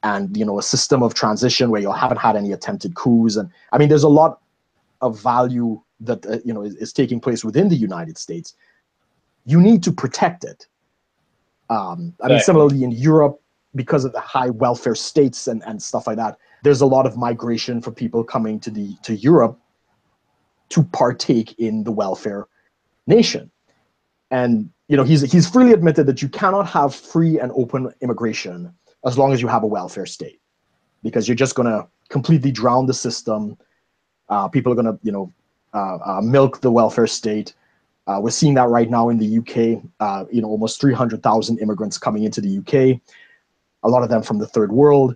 and a system of transition where you haven't had any attempted coups, and I mean there's a lot of value that is taking place within the United States. You need to protect it. I mean similarly in Europe, because of the high welfare states and stuff like that, there's a lot of migration for people coming to Europe to partake in the welfare nation. And he's freely admitted that you cannot have free and open immigration as long as you have a welfare state, because you're just going to completely drown the system. People are going to milk the welfare state. We're seeing that right now in the UK. Almost 300,000 immigrants coming into the UK. A lot of them from the third world.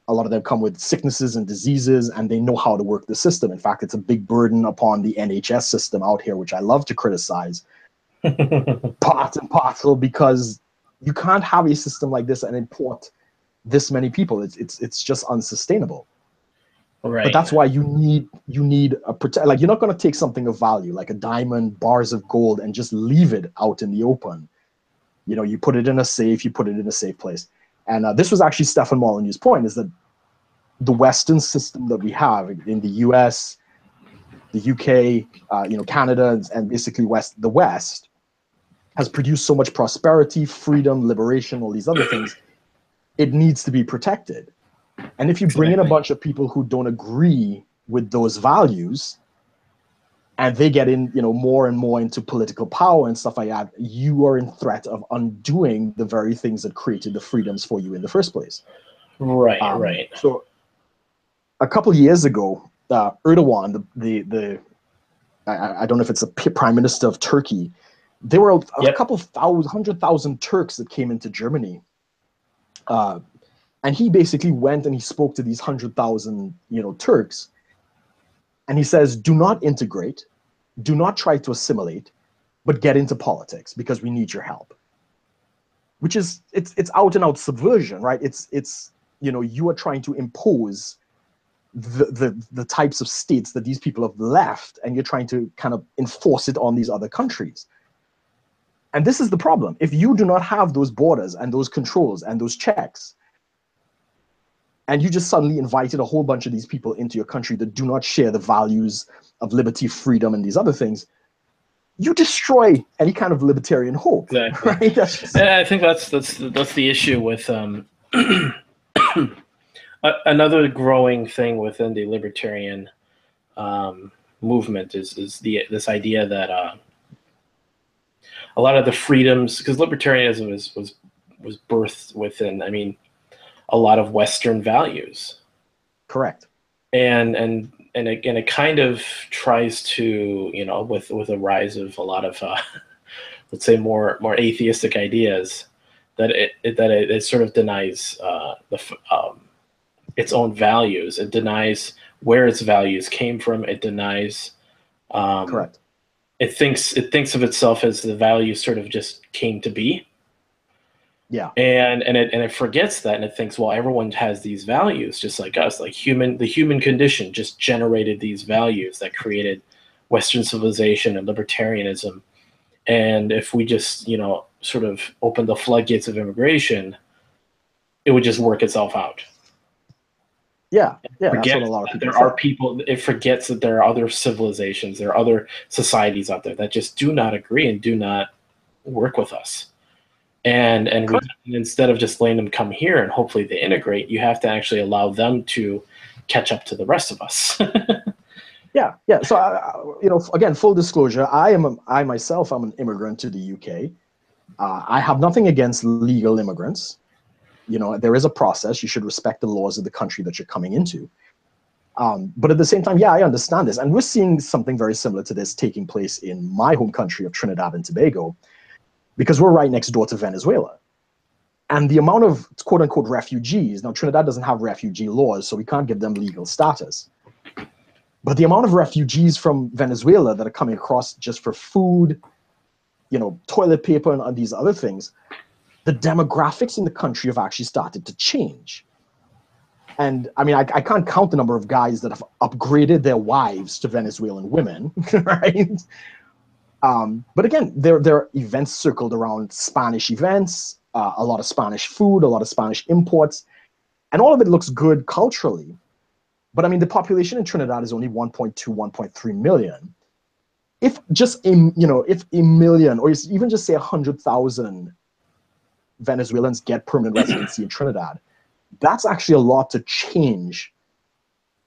A lot of them come with sicknesses and diseases, and they know how to work the system. In fact, it's a big burden upon the NHS system out here, which I love to criticize. Part and parcel, because you can't have a system like this and import this many people. It's just unsustainable. Right. But that's why you need a protect. Like, you're not going to take something of value like a diamond, bars of gold, and just leave it out in the open. You put it in a safe. You put it in a safe place. And this was actually Stefan Molyneux's point, is that the Western system that we have in the US, the UK, Canada, and basically the West has produced so much prosperity, freedom, liberation, all these other things. It needs to be protected. And if you bring in a bunch of people who don't agree with those values, and they get in, more and more into political power and stuff like that, you are in threat of undoing the very things that created the freedoms for you in the first place. Right. So a couple of years ago, Erdogan, I don't know if it's a prime minister of Turkey, there were a couple of 100,000 Turks that came into Germany. And he basically went and he spoke to these 100,000, Turks. And he says, do not integrate, do not try to assimilate, but get into politics because we need your help. Which is, it's out and out subversion, right? It's you are trying to impose the types of states that these people have left, and you're trying to kind of enforce it on these other countries. And this is the problem. If you do not have those borders and those controls and those checks, and you just suddenly invited a whole bunch of these people into your country that do not share the values of liberty, freedom, and these other things, you destroy any kind of libertarian hope. Exactly. Right? And I think that's the issue with another growing thing within the libertarian movement is this idea that a lot of the freedoms, because libertarianism was birthed within, a lot of Western values. Correct. And it kind of tries to, with a rise of a lot of let's say more atheistic ideas, that it sort of denies its own values. It denies where its values came from. It denies. Correct. It thinks of itself as the values sort of just came to be. Yeah. And it forgets that, and it thinks, well, everyone has these values just like us. Like the human condition just generated these values that created Western civilization and libertarianism. And if we just, sort of open the floodgates of immigration, it would just work itself out. Yeah, that's what a lot of people there are people. It forgets that there are other civilizations, there are other societies out there that just do not agree and do not work with us. And instead of just letting them come here and hopefully they integrate, you have to actually allow them to catch up to the rest of us. Yeah. So, again, full disclosure, I myself am an immigrant to the UK. I have nothing against legal immigrants. There is a process. You should respect the laws of the country that you're coming into. But at the same time, yeah, I understand this. And we're seeing something very similar to this taking place in my home country of Trinidad and Tobago, because we're right next door to Venezuela. And the amount of quote unquote refugees, now Trinidad doesn't have refugee laws, so we can't give them legal status. But the amount of refugees from Venezuela that are coming across just for food, toilet paper and these other things, the demographics in the country have actually started to change. And I can't count the number of guys that have upgraded their wives to Venezuelan women, right? But again, there are events circled around Spanish events, a lot of Spanish food, a lot of Spanish imports, and all of it looks good culturally. But the population in Trinidad is only 1.2, 1.3 million. If just if a million, or even just say 100,000 Venezuelans get permanent residency in Trinidad, that's actually a lot to change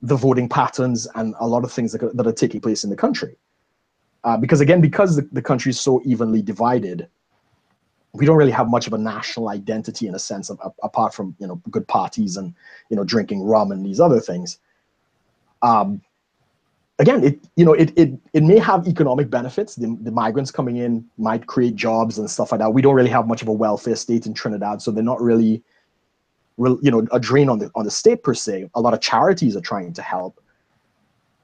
the voting patterns and a lot of things that are taking place in the country. Because the country is so evenly divided, we don't really have much of a national identity in a sense of, apart from good parties and drinking rum and these other things. Again, it may have economic benefits. The migrants coming in might create jobs and stuff like that. We don't really have much of a welfare state in Trinidad, so they're not really a drain on the state per se. A lot of charities are trying to help,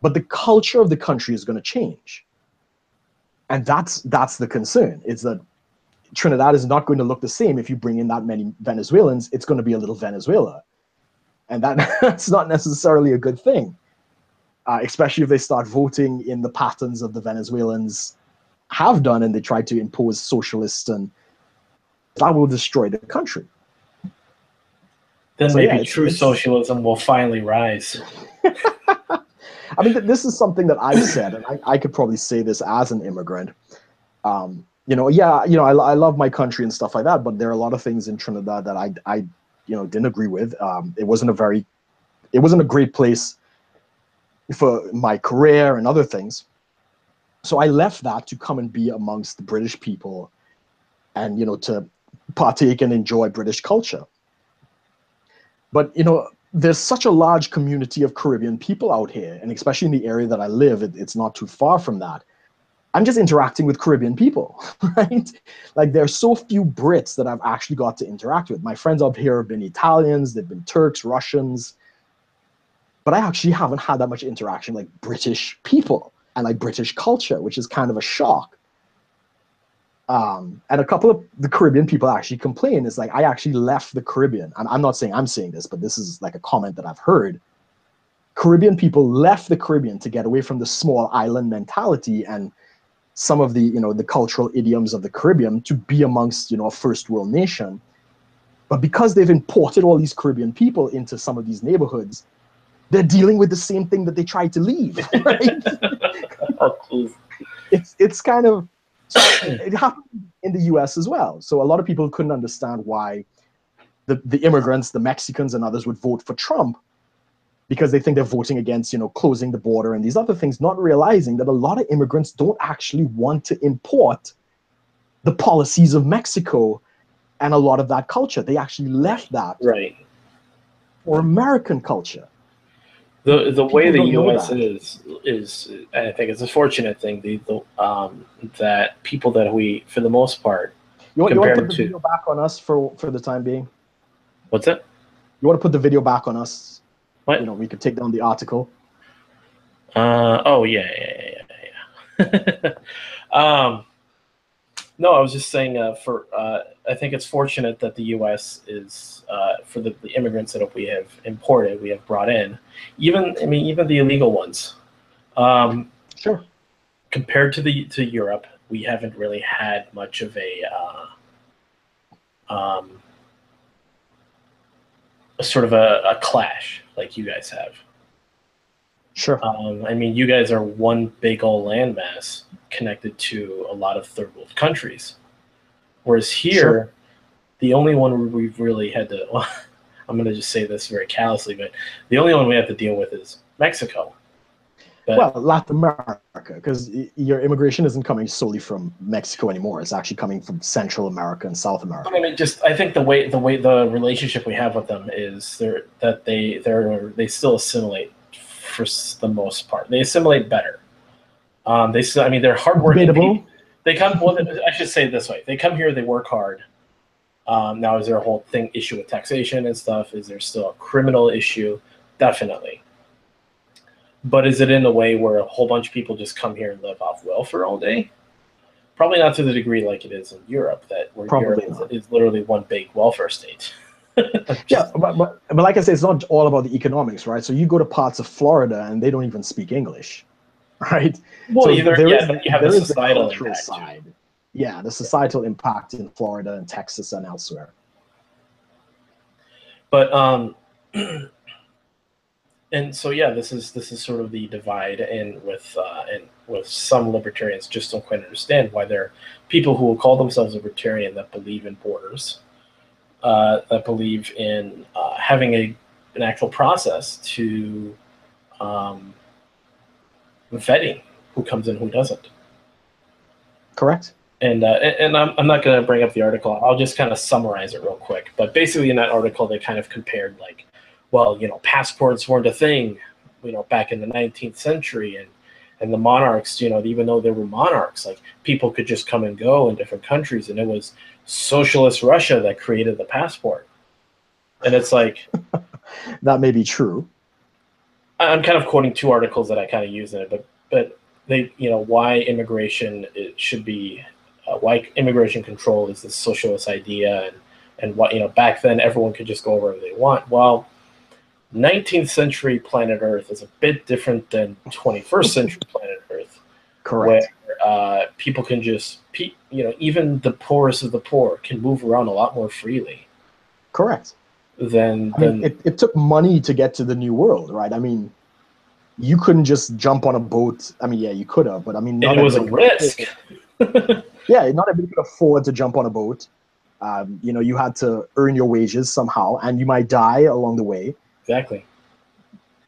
but the culture of the country is going to change. And that's the concern. It's that Trinidad is not going to look the same if you bring in that many Venezuelans. It's going to be a little Venezuela. And that's not necessarily a good thing, especially if they start voting in the patterns of the Venezuelans have done and they try to impose socialists, and that will destroy the country. Then so maybe true socialism will finally rise. This is something that I've said, and I could probably say this as an immigrant. I love my country and stuff like that, but there are a lot of things in Trinidad that I didn't agree with. It wasn't a great place for my career and other things. So I left that to come and be amongst the British people and, to partake and enjoy British culture. But, there's such a large community of Caribbean people out here, and especially in the area that I live, it's not too far from that. I'm just interacting with Caribbean people, right? Like, there's so few Brits that I've actually got to interact with. My friends up here have been Italians, they've been Turks, Russians, but I actually haven't had that much interaction like British people and like British culture, which is kind of a shock. And a couple of the Caribbean people actually complain. It's like, I actually left the Caribbean. I'm not saying I'm saying this, but this is like a comment that I've heard. Caribbean people left the Caribbean to get away from the small island mentality and some of the, you know, the cultural idioms of the Caribbean to be amongst, you know, a first world nation. But because they've imported all these Caribbean people into some of these neighborhoods, they're dealing with the same thing that they tried to leave, right? It's kind of, so it happened in the US as well. So a lot of people couldn't understand why the immigrants, the Mexicans and others would vote for Trump, because they think they're voting against, you know, closing the border and these other things, not realizing that a lot of immigrants don't actually want to import the policies of Mexico and a lot of that culture. They actually left that for American culture. The way the U.S. is I think it's a fortunate thing that people that we, for the most part, you want to put the video back on us for the time being? What's that? You want to put the video back on us? What? You know, we could take down the article. Oh yeah. No, I was just saying. I think it's fortunate that the U.S. is for the immigrants that we have imported, we have brought in, even the illegal ones. Sure. Compared to Europe, we haven't really had much of a sort of a clash like you guys have. Sure. You guys are one big old landmass connected to a lot of third world countries, whereas here, the only one we've really had to, well, I'm going to just say this very callously, but the only one we have to deal with is Mexico. But, well, Latin America, because your immigration isn't coming solely from Mexico anymore. It's actually coming from Central America and South America. I think the way the relationship we have with them is they still assimilate for the most part. They assimilate better. They're hardworking people. They come. Well, I should say it this way: they come here, they work hard. Now, is there a whole issue with taxation and stuff? Is there still a criminal issue? Definitely. But is it in a way where a whole bunch of people just come here and live off welfare all day? Probably not to the degree like it is in Europe, where Europe is literally one big welfare state. Yeah, but like I said, it's not all about the economics, right? So you go to parts of Florida and they don't even speak English, right? Well, so you have the societal impact side. Yeah, the societal impact in Florida and Texas and elsewhere. But and so this is sort of the divide, and with some libertarians just don't quite understand why there are people who will call themselves libertarian that believe in borders, that believe in having an actual process to vetting who comes in, who doesn't. Correct. And I'm not going to bring up the article. I'll just kind of summarize it real quick. But basically, in that article, they kind of compared passports weren't a thing, back in the 19th century, and the monarchs, even though they were monarchs, like people could just come and go in different countries, and it was socialist Russia that created the passport. And it's like that may be true. I'm kind of quoting two articles that I kind of use in it, but they, why immigration should be, why immigration control is this socialist idea, and what, back then everyone could just go wherever they want. Well, 19th century planet Earth is a bit different than 21st century planet Earth. Correct. Where people can just, even the poorest of the poor can move around a lot more freely. Correct. It took money to get to the New World, right? You couldn't just jump on a boat. Yeah, you could have, but it was a risk. Yeah, not everybody could afford to jump on a boat. You had to earn your wages somehow, and you might die along the way. Exactly.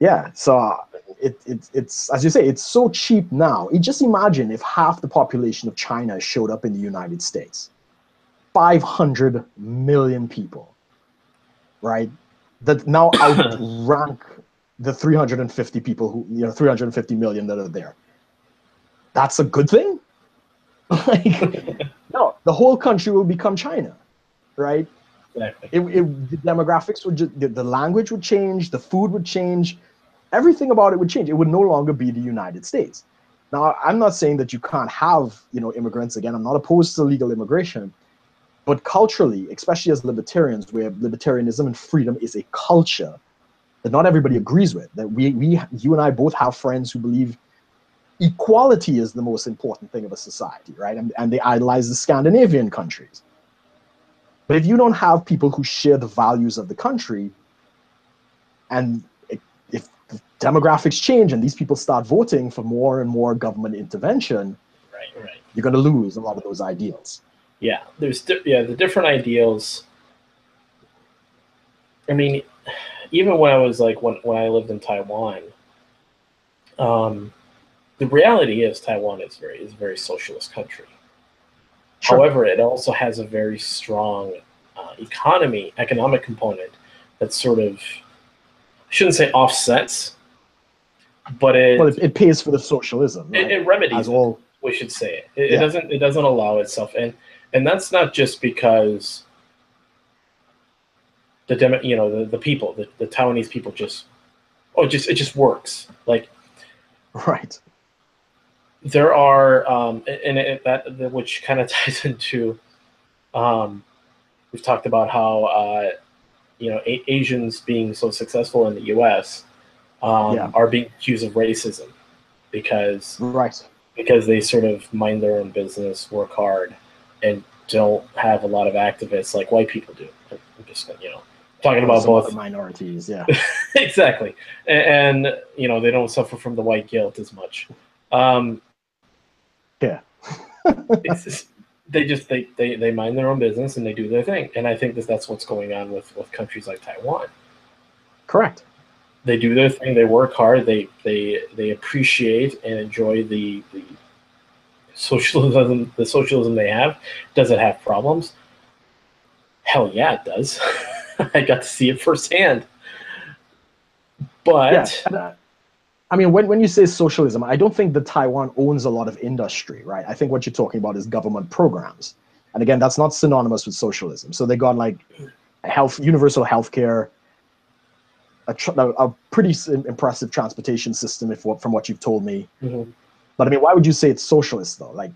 Yeah, so it's as you say, it's so cheap now. Just imagine if half the population of China showed up in the United States. 500 million people, right? That now outrank the 350 people who, 350 million that are there. That's a good thing? No, the whole country will become China, right? Exactly. The demographics would the language would change, the food would change, everything about it would change. It would no longer be the United States. Now, I'm not saying that you can't have, immigrants. Again, I'm not opposed to legal immigration, but culturally, especially as libertarians, where libertarianism and freedom is a culture that not everybody agrees with, that you and I both have friends who believe equality is the most important thing of a society, right? And they idolize the Scandinavian countries. But if you don't have people who share the values of the country, and if demographics change and these people start voting for more and more government intervention, right, you're going to lose a lot of those ideals. Yeah, the different ideals. I mean, even when I was like when I lived in Taiwan, the reality is Taiwan is a very socialist country. Sure. However, it also has a very strong economic component that sort of, I shouldn't say offsets, but it pays for the socialism. Right? It remedies it, we should say. It doesn't allow itself, and that's not just because the people, the Taiwanese people it just works. Like, right. There are, which kind of ties into, we've talked about how, Asians being so successful in the U.S. Are being accused of racism because they sort of mind their own business, work hard, and don't have a lot of activists like white people do. I'm just, talking about both minorities, yeah. Exactly, and they don't suffer from the white guilt as much. Yeah. It's just, they mind their own business and they do their thing, and I think that's what's going on with countries like Taiwan. Correct. They do their thing. They work hard. They appreciate and enjoy the socialism. The socialism they have. Does it have problems? Hell yeah, it does. I got to see it firsthand. But yeah. I mean, when you say socialism, I don't think that Taiwan owns a lot of industry, right? I think what you're talking about is government programs. And again, that's not synonymous with socialism. So they got like universal healthcare, a pretty impressive transportation system, from what you've told me. Mm-hmm. But I mean, why would you say it's socialist though? Like,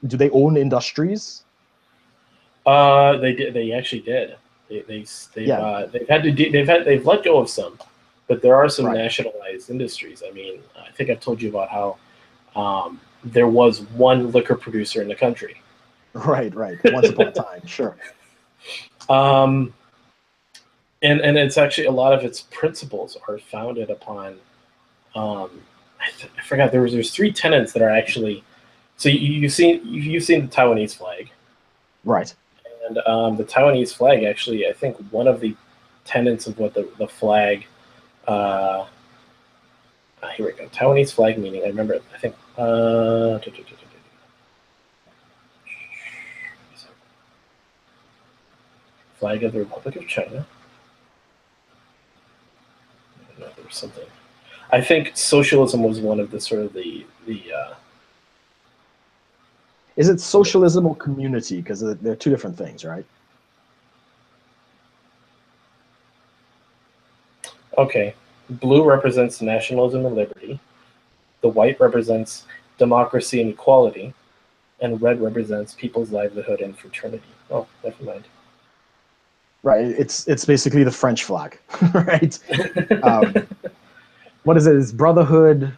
do they own industries? They did. They actually did. They've let go of some. But there are some nationalized industries. I mean, I think I've told you about how there was one liquor producer in the country. Right. Once upon a time, sure. And it's actually, a lot of its principles are founded upon. I forgot, there's three tenets that are actually. So you've seen the Taiwanese flag, right? And the Taiwanese flag, actually, I think one of the tenets of what the flag. Here we go. Taiwanese flag meaning. I remember. I think. Flag of the Republic of China. No, there was something. I think socialism was one of the sort of the. Is it socialism or community? Because they're two different things, right? Okay. Blue represents nationalism and liberty. The white represents democracy and equality. And red represents people's livelihood and fraternity. Oh, never mind. Right. It's basically the French flag, right? What is it? It's brotherhood,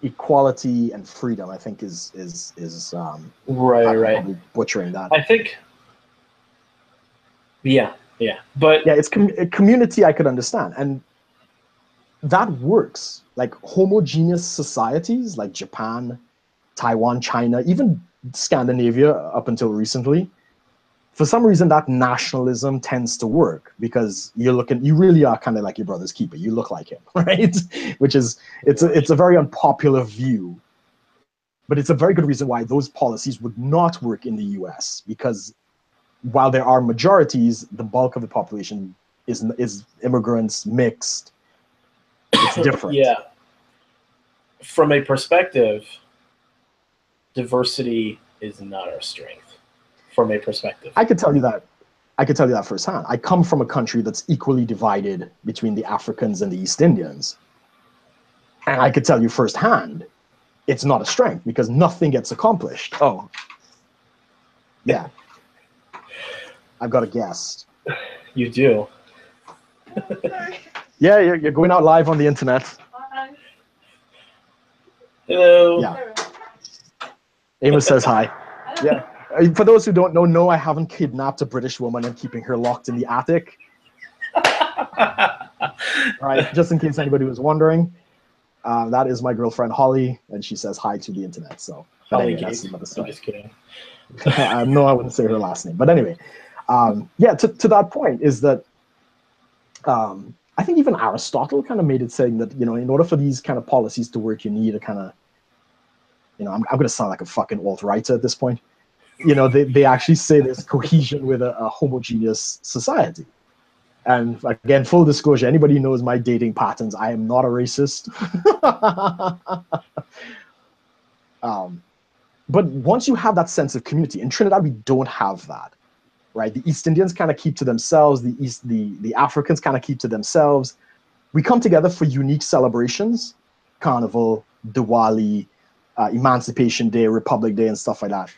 equality, and freedom, I think is right. I'm probably butchering that. I think. Yeah. But yeah, it's community I could understand. And that works. Like homogeneous societies like Japan, Taiwan, China, even Scandinavia up until recently, for some reason that nationalism tends to work because you really are kind of like your brother's keeper. You look like him, right? Which is, it's a very unpopular view, but it's a very good reason why those policies would not work in the US, because while there are majorities, the bulk of the population is immigrants, mixed. It's different. Yeah. From a perspective, diversity is not our strength. From a perspective, I could tell you that firsthand. I come from a country that's equally divided between the Africans and the East Indians, and I could tell you firsthand it's not a strength because nothing gets accomplished. Oh, yeah. I've got a guest. You do. Yeah, you're going out live on the internet. Hello. Yeah. Amos says hi. Yeah. For those who don't know, no, I haven't kidnapped a British woman and keeping her locked in the attic. All right, just in case anybody was wondering, that is my girlfriend Holly, and she says hi to the internet. So, but Holly anyway, that's Gate. another story. I'm just kidding. No, I wouldn't say her last name. But anyway, yeah, to that point is that I think even Aristotle kind of made it saying that, you know, in order for these kind of policies to work, you need a kind of, you know, I'm going to sound like a fucking alt-righter at this point. You know, they actually say there's cohesion with a homogeneous society. And again, full disclosure, anybody who knows my dating patterns, I am not a racist. But once you have that sense of community, in Trinidad, we don't have that, right? The East Indians kind of keep to themselves. The Africans kind of keep to themselves. We come together for unique celebrations, Carnival, Diwali, Emancipation Day, Republic Day, and stuff like that.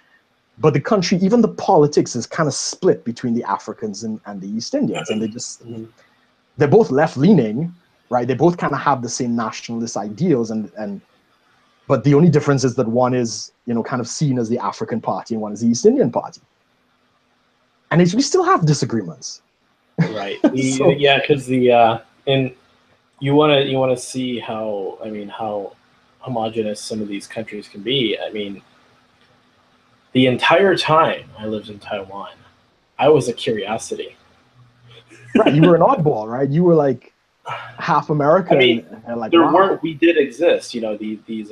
But the country, even the politics, is kind of split between the Africans and the East Indians. And they're both left-leaning, right? They both kind of have the same nationalist ideals. But the only difference is that one is, you know, kind of seen as the African party and one is the East Indian party. And we still have disagreements. Right. Yeah, because and you want to see how, I mean, how homogenous some of these countries can be. I mean, the entire time I lived in Taiwan, I was a curiosity. Right, you were an oddball, right? You were like half American. I mean, and like, we did exist, you know, these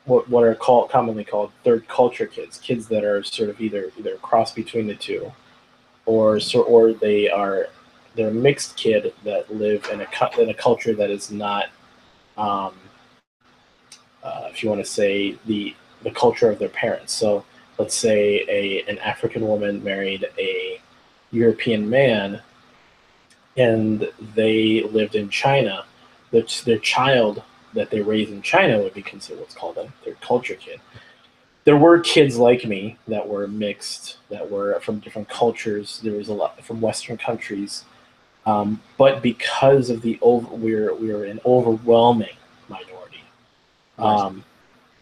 what are commonly called third culture kids that are sort of either a cross between the two, or they're a mixed kid that live in a culture that is not, if you want to say the culture of their parents. So let's say an African woman married a European man, and they lived in China. Their child that they raised in China would be considered what's called a third culture kid. There were kids like me that were mixed, that were from different cultures. There was a lot from Western countries, but because of we're an overwhelming minority,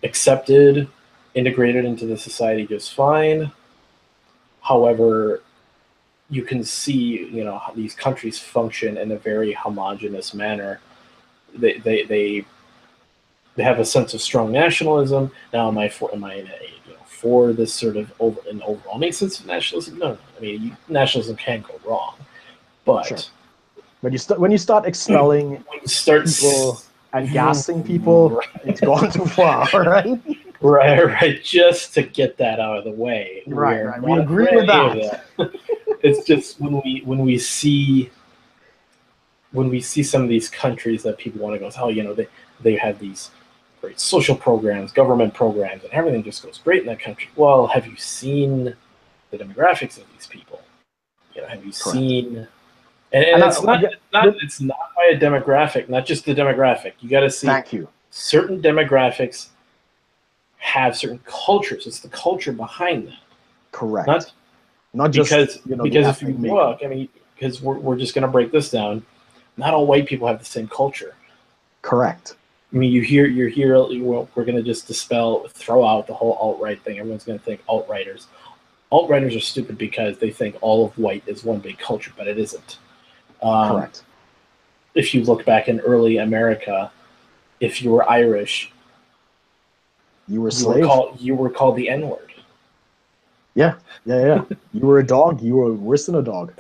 accepted, integrated into the society just fine. However, you can see, you know, how these countries function in a very homogenous manner. They have a sense of strong nationalism. Now, am I for this sort of an overwhelming sense of nationalism? No. I mean, nationalism can go wrong, but sure. When you start expelling people and gassing people, it's gone too far, right? Right. Just to get that out of the way. Right. We agree with that. It's just when we see some of these countries that people want to go, oh, you know, they have these great social programs, government programs, and everything just goes great in that country. Well, have you seen the demographics of these people? You know, have you seen? And it's not by a demographic, not just the demographic. You got to see. Thank you. Certain demographics have certain cultures. It's the culture behind that. Correct. Not just because if you look, I mean, because we're just going to break this down. Not all white people have the same culture. Correct. I mean, we're going to just throw out the whole alt-right thing. Everyone's going to think alt-righters. Alt-righters are stupid because they think all of white is one big culture, but it isn't. Correct. If you look back in early America, if you were Irish, you were slave. You were called the N-word. Yeah. You were a dog. You were worse than a dog.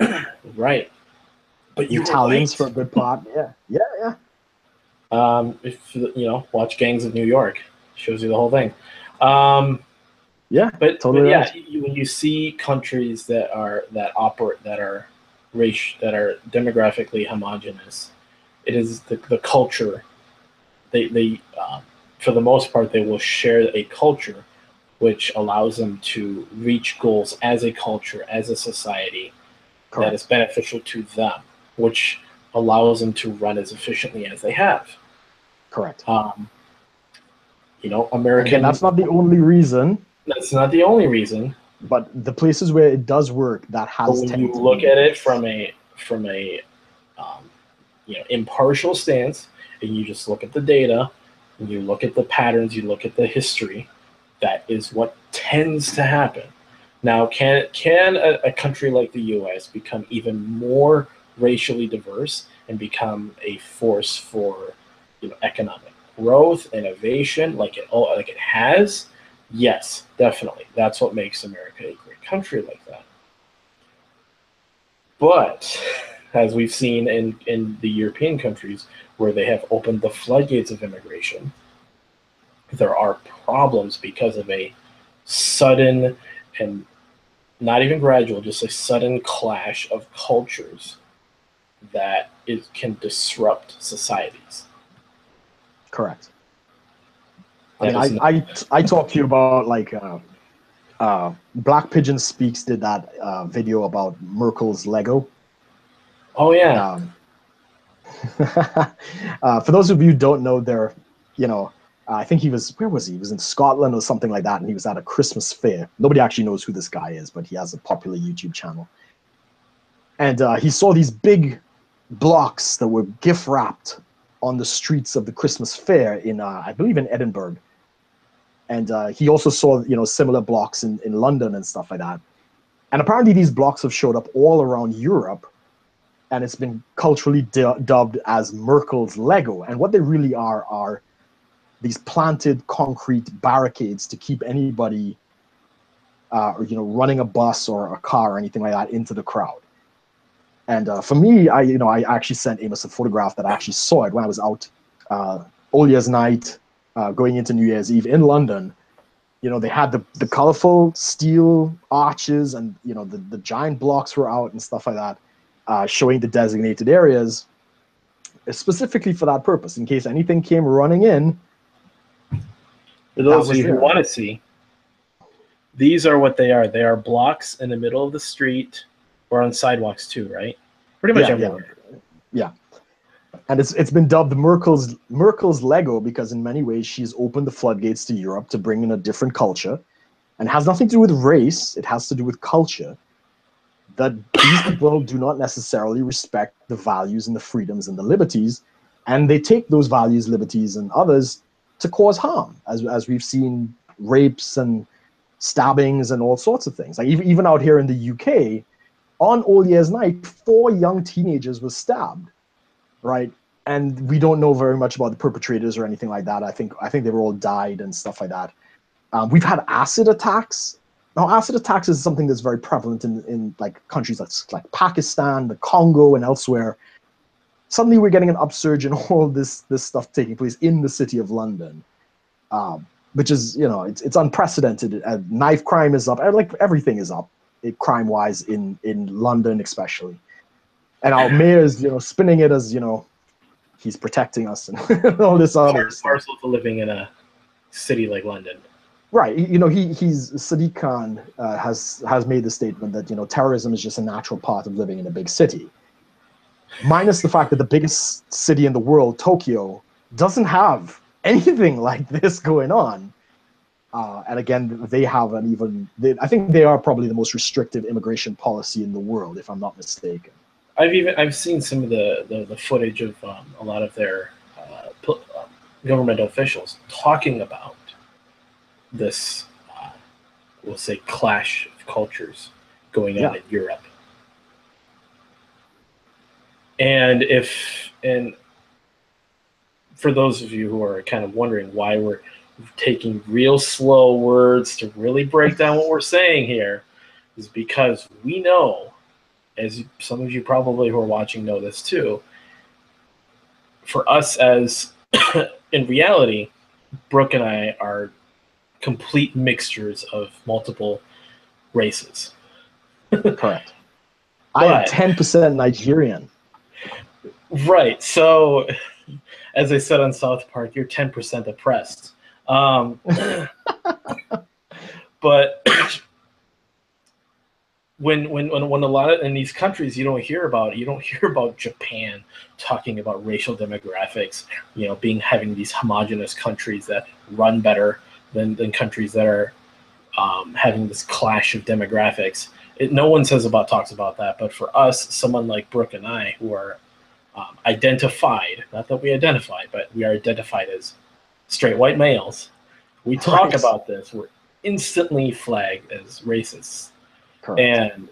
Right. But you Italians for a good part. Yeah. If you know, watch Gangs of New York, shows you the whole thing. Yeah, but totally. But yeah, when you see countries that are demographically homogenous, it is the culture. They for the most part, they will share a culture, which allows them to reach goals as a culture, as a society. Correct. That is beneficial to them, which allows them to run as efficiently as they have. Correct. American. Again, that's not the only reason. That's not the only reason. But the places where it does work, that has. But when you look at it from a impartial stance, and you just look at the data, and you look at the patterns, you look at the history, that is what tends to happen. Now, can a country like the U.S. become even more racially diverse and become a force for economic growth, innovation, like it has? Yes, definitely. That's what makes America a great country like that. But as we've seen in the European countries where they have opened the floodgates of immigration, there are problems because of a sudden and not even gradual, just a sudden clash of cultures that can disrupt societies. Correct. I talked to you about Black Pigeon Speaks did that video about Merkel's Lego. Oh yeah. For those of you who don't know, I think where was he? He was in Scotland or something like that, and he was at a Christmas fair. Nobody actually knows who this guy is, but he has a popular YouTube channel. And he saw these big blocks that were gift wrapped on the streets of the Christmas fair in, I believe, in Edinburgh. And he also saw, similar blocks in London and stuff like that. And apparently these blocks have showed up all around Europe, and it's been culturally dubbed as Merkel's Lego. And what they really are these planted concrete barricades to keep anybody, running a bus or a car or anything like that into the crowd. And for me, I actually sent Amos a photograph that I actually saw it when I was out All Year's Night, going into New Year's Eve in London. They had the colorful steel arches, and the giant blocks were out and stuff like that, showing the designated areas specifically for that purpose, in case anything came running in. For those of you who want to see, these are what they are. They are blocks in the middle of the street or on sidewalks too, right? Pretty much everywhere. Yeah. And it's been dubbed Merkel's Lego because in many ways she's opened the floodgates to Europe to bring in a different culture, and it has nothing to do with race. It has to do with culture, that these people do not necessarily respect the values and the freedoms and the liberties, and they take those values, liberties, and others to cause harm, as we've seen rapes and stabbings and all sorts of things. Like even out here in the UK, on All Year's Night, 4 young teenagers were stabbed, right? And we don't know very much about the perpetrators or anything like that. I think they were all died and stuff like that. We've had acid attacks. Now, acid attacks is something that's very prevalent in like countries like Pakistan, the Congo, and elsewhere. Suddenly, we're getting an upsurge in all this stuff taking place in the city of London, which is it's unprecedented. Knife crime is up. Like everything is up, crime-wise in London especially. And our mayor is spinning it as he's protecting us and all this other stuff. Parcel to living in a city like London. Right. He's Sadiq Khan has made the statement that terrorism is just a natural part of living in a big city. Minus the fact that the biggest city in the world, Tokyo, doesn't have anything like this going on. And again, they have I think they are probably the most restrictive immigration policy in the world, if I'm not mistaken. I've seen some of the footage of a lot of their government officials talking about this, we'll say, clash of cultures going on in Europe. And for those of you who are kind of wondering why we're taking real slow words to really break down what we're saying here, is because we know, as some of you probably who are watching know this too, for us as in reality, Brooke and I are complete mixtures of multiple races. Correct. I am 10% Nigerian. Right. So, as I said on South Park, you're 10% oppressed. But when a lot of in these countries you don't hear about Japan talking about racial demographics, having these homogenous countries that run better than countries that are having this clash of demographics. No one talks about that, but for us, someone like Brooke and I, who are identified, not that we identify, but we are identified as straight white males, we talk about this, we're instantly flagged as racists. Correct. And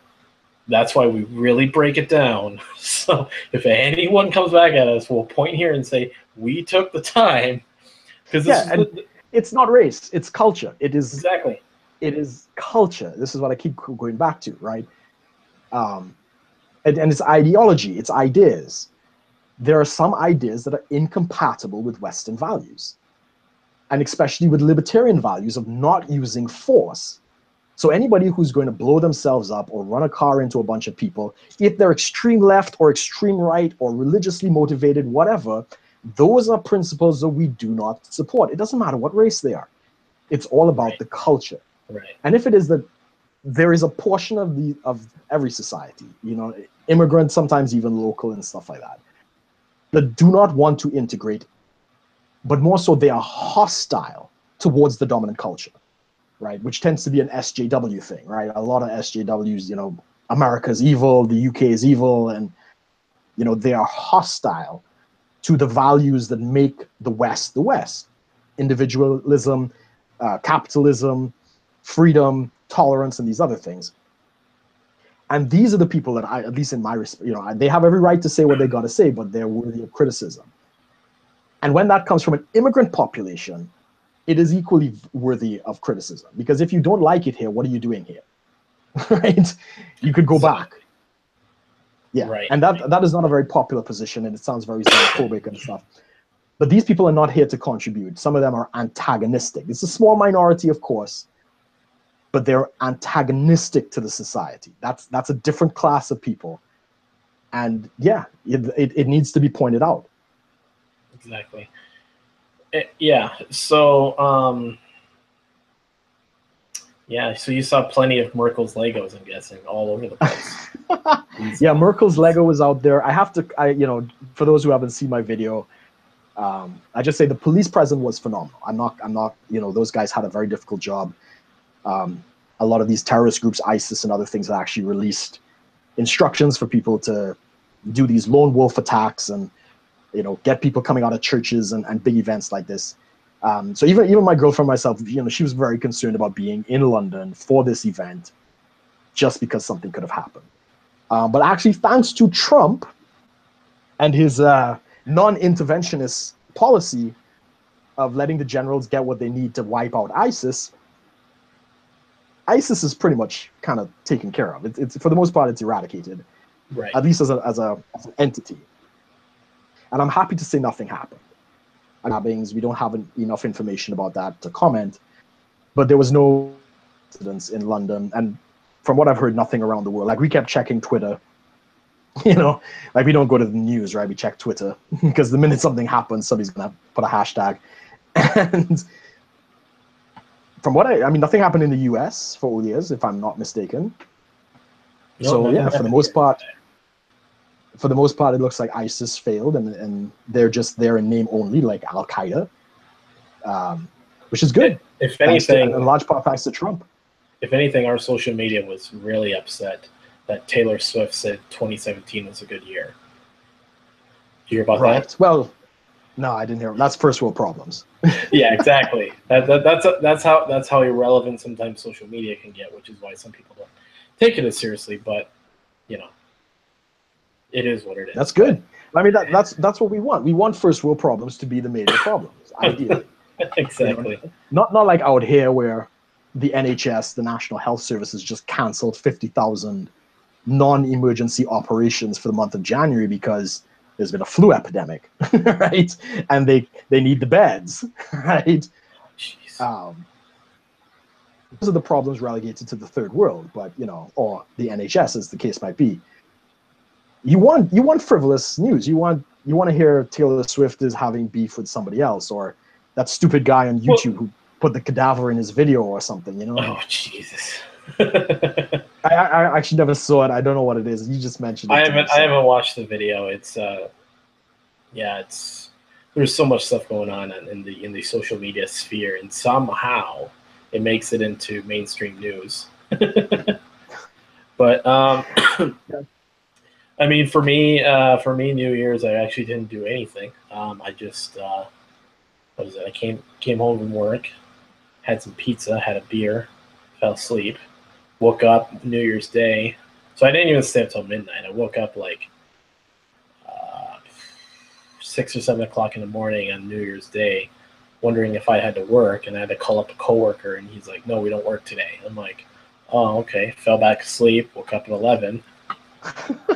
that's why we really break it down. So if anyone comes back at us, we'll point here and say, we took the time. Because it's not race, it's culture. It is exactly. It is culture. This is what I keep going back to, right? And it's ideology, it's ideas. There are some ideas that are incompatible with Western values, and especially with libertarian values of not using force. So anybody who's going to blow themselves up or run a car into a bunch of people, if they're extreme left or extreme right or religiously motivated, whatever, those are principles that we do not support. It doesn't matter what race they are. It's all about the culture. Right. And if it is that there is a portion of every society, immigrants, sometimes even local and stuff like that do not want to integrate, but more so they are hostile towards the dominant culture. Right, which tends to be an SJW thing, right? A lot of SJWs, America's evil, the UK is evil, and they are hostile to the values that make the West the West: individualism, capitalism, freedom, tolerance, and these other things. And these are the people that at least in my respect, they have every right to say what they got to say, but they're worthy of criticism. And when that comes from an immigrant population, it is equally worthy of criticism, because if you don't like it here, what are you doing here? Right? You could go back. Yeah, right. And that is not a very popular position, and it sounds very xenophobic and stuff. But these people are not here to contribute. Some of them are antagonistic. It's a small minority, of course, but they're antagonistic to the society. That's a different class of people. And yeah, it needs to be pointed out. Exactly. Yeah. So, so you saw plenty of Merkel's Legos, I'm guessing, all over the place. Yeah, Merkel's Lego was out there. I have to, for those who haven't seen my video, I just say the police presence was phenomenal. I'm not, those guys had a very difficult job. A lot of these terrorist groups, ISIS and other things, have actually released instructions for people to do these lone wolf attacks and get people coming out of churches and big events like this. So even my girlfriend, myself, she was very concerned about being in London for this event, just because something could have happened. But actually, thanks to Trump and his non-interventionist policy of letting the generals get what they need to wipe out ISIS is pretty much kind of taken care of. It's for the most part, it's eradicated, right? At least as an entity. And I'm happy to say nothing happened. We don't have enough information about that to comment, but there was no incidents in London. And from what I've heard, nothing around the world. Like, we kept checking Twitter, like we don't go to the news, right? We check Twitter because the minute something happens, somebody's going to put a hashtag. And from what I mean, nothing happened in the US for all years, if I'm not mistaken. No, so yeah, for the most part, it looks like ISIS failed, and they're just there in name only, like Al Qaeda, which is good. If anything, in large part thanks to Trump. If anything, our social media was really upset that Taylor Swift said 2017 was a good year. Did you hear about that? Well, no, I didn't hear. That's first world problems. Yeah, exactly. That's how irrelevant sometimes social media can get, which is why some people don't take it as seriously. But it is what it is. That's good. I mean, that's what we want. We want first world problems to be the major problems, ideally. Exactly. Not like out here where the NHS, the National Health Service, has just canceled 50,000 non-emergency operations for the month of January because there's been a flu epidemic, right? And they need the beds, right? Those are the problems relegated to the third world, but or the NHS, as the case might be. You want frivolous news. You want to hear Taylor Swift is having beef with somebody else, or that stupid guy on YouTube who put the cadaver in his video or something. Oh, Jesus. I actually never saw it. I don't know what it is. You just mentioned it. I haven't watched the video. It's yeah, it's there's so much stuff going on in the social media sphere, and somehow it makes it into mainstream news. But I mean, for me, New Year's, I actually didn't do anything. I just what is it? I came home from work, had some pizza, had a beer, fell asleep, woke up New Year's Day. So I didn't even stay up till midnight. I woke up like 6 or 7 o'clock in the morning on New Year's Day, wondering if I had to work, and I had to call up a coworker, and he's like, "No, we don't work today." I'm like, "Oh, okay." Fell back asleep. Woke up at 11.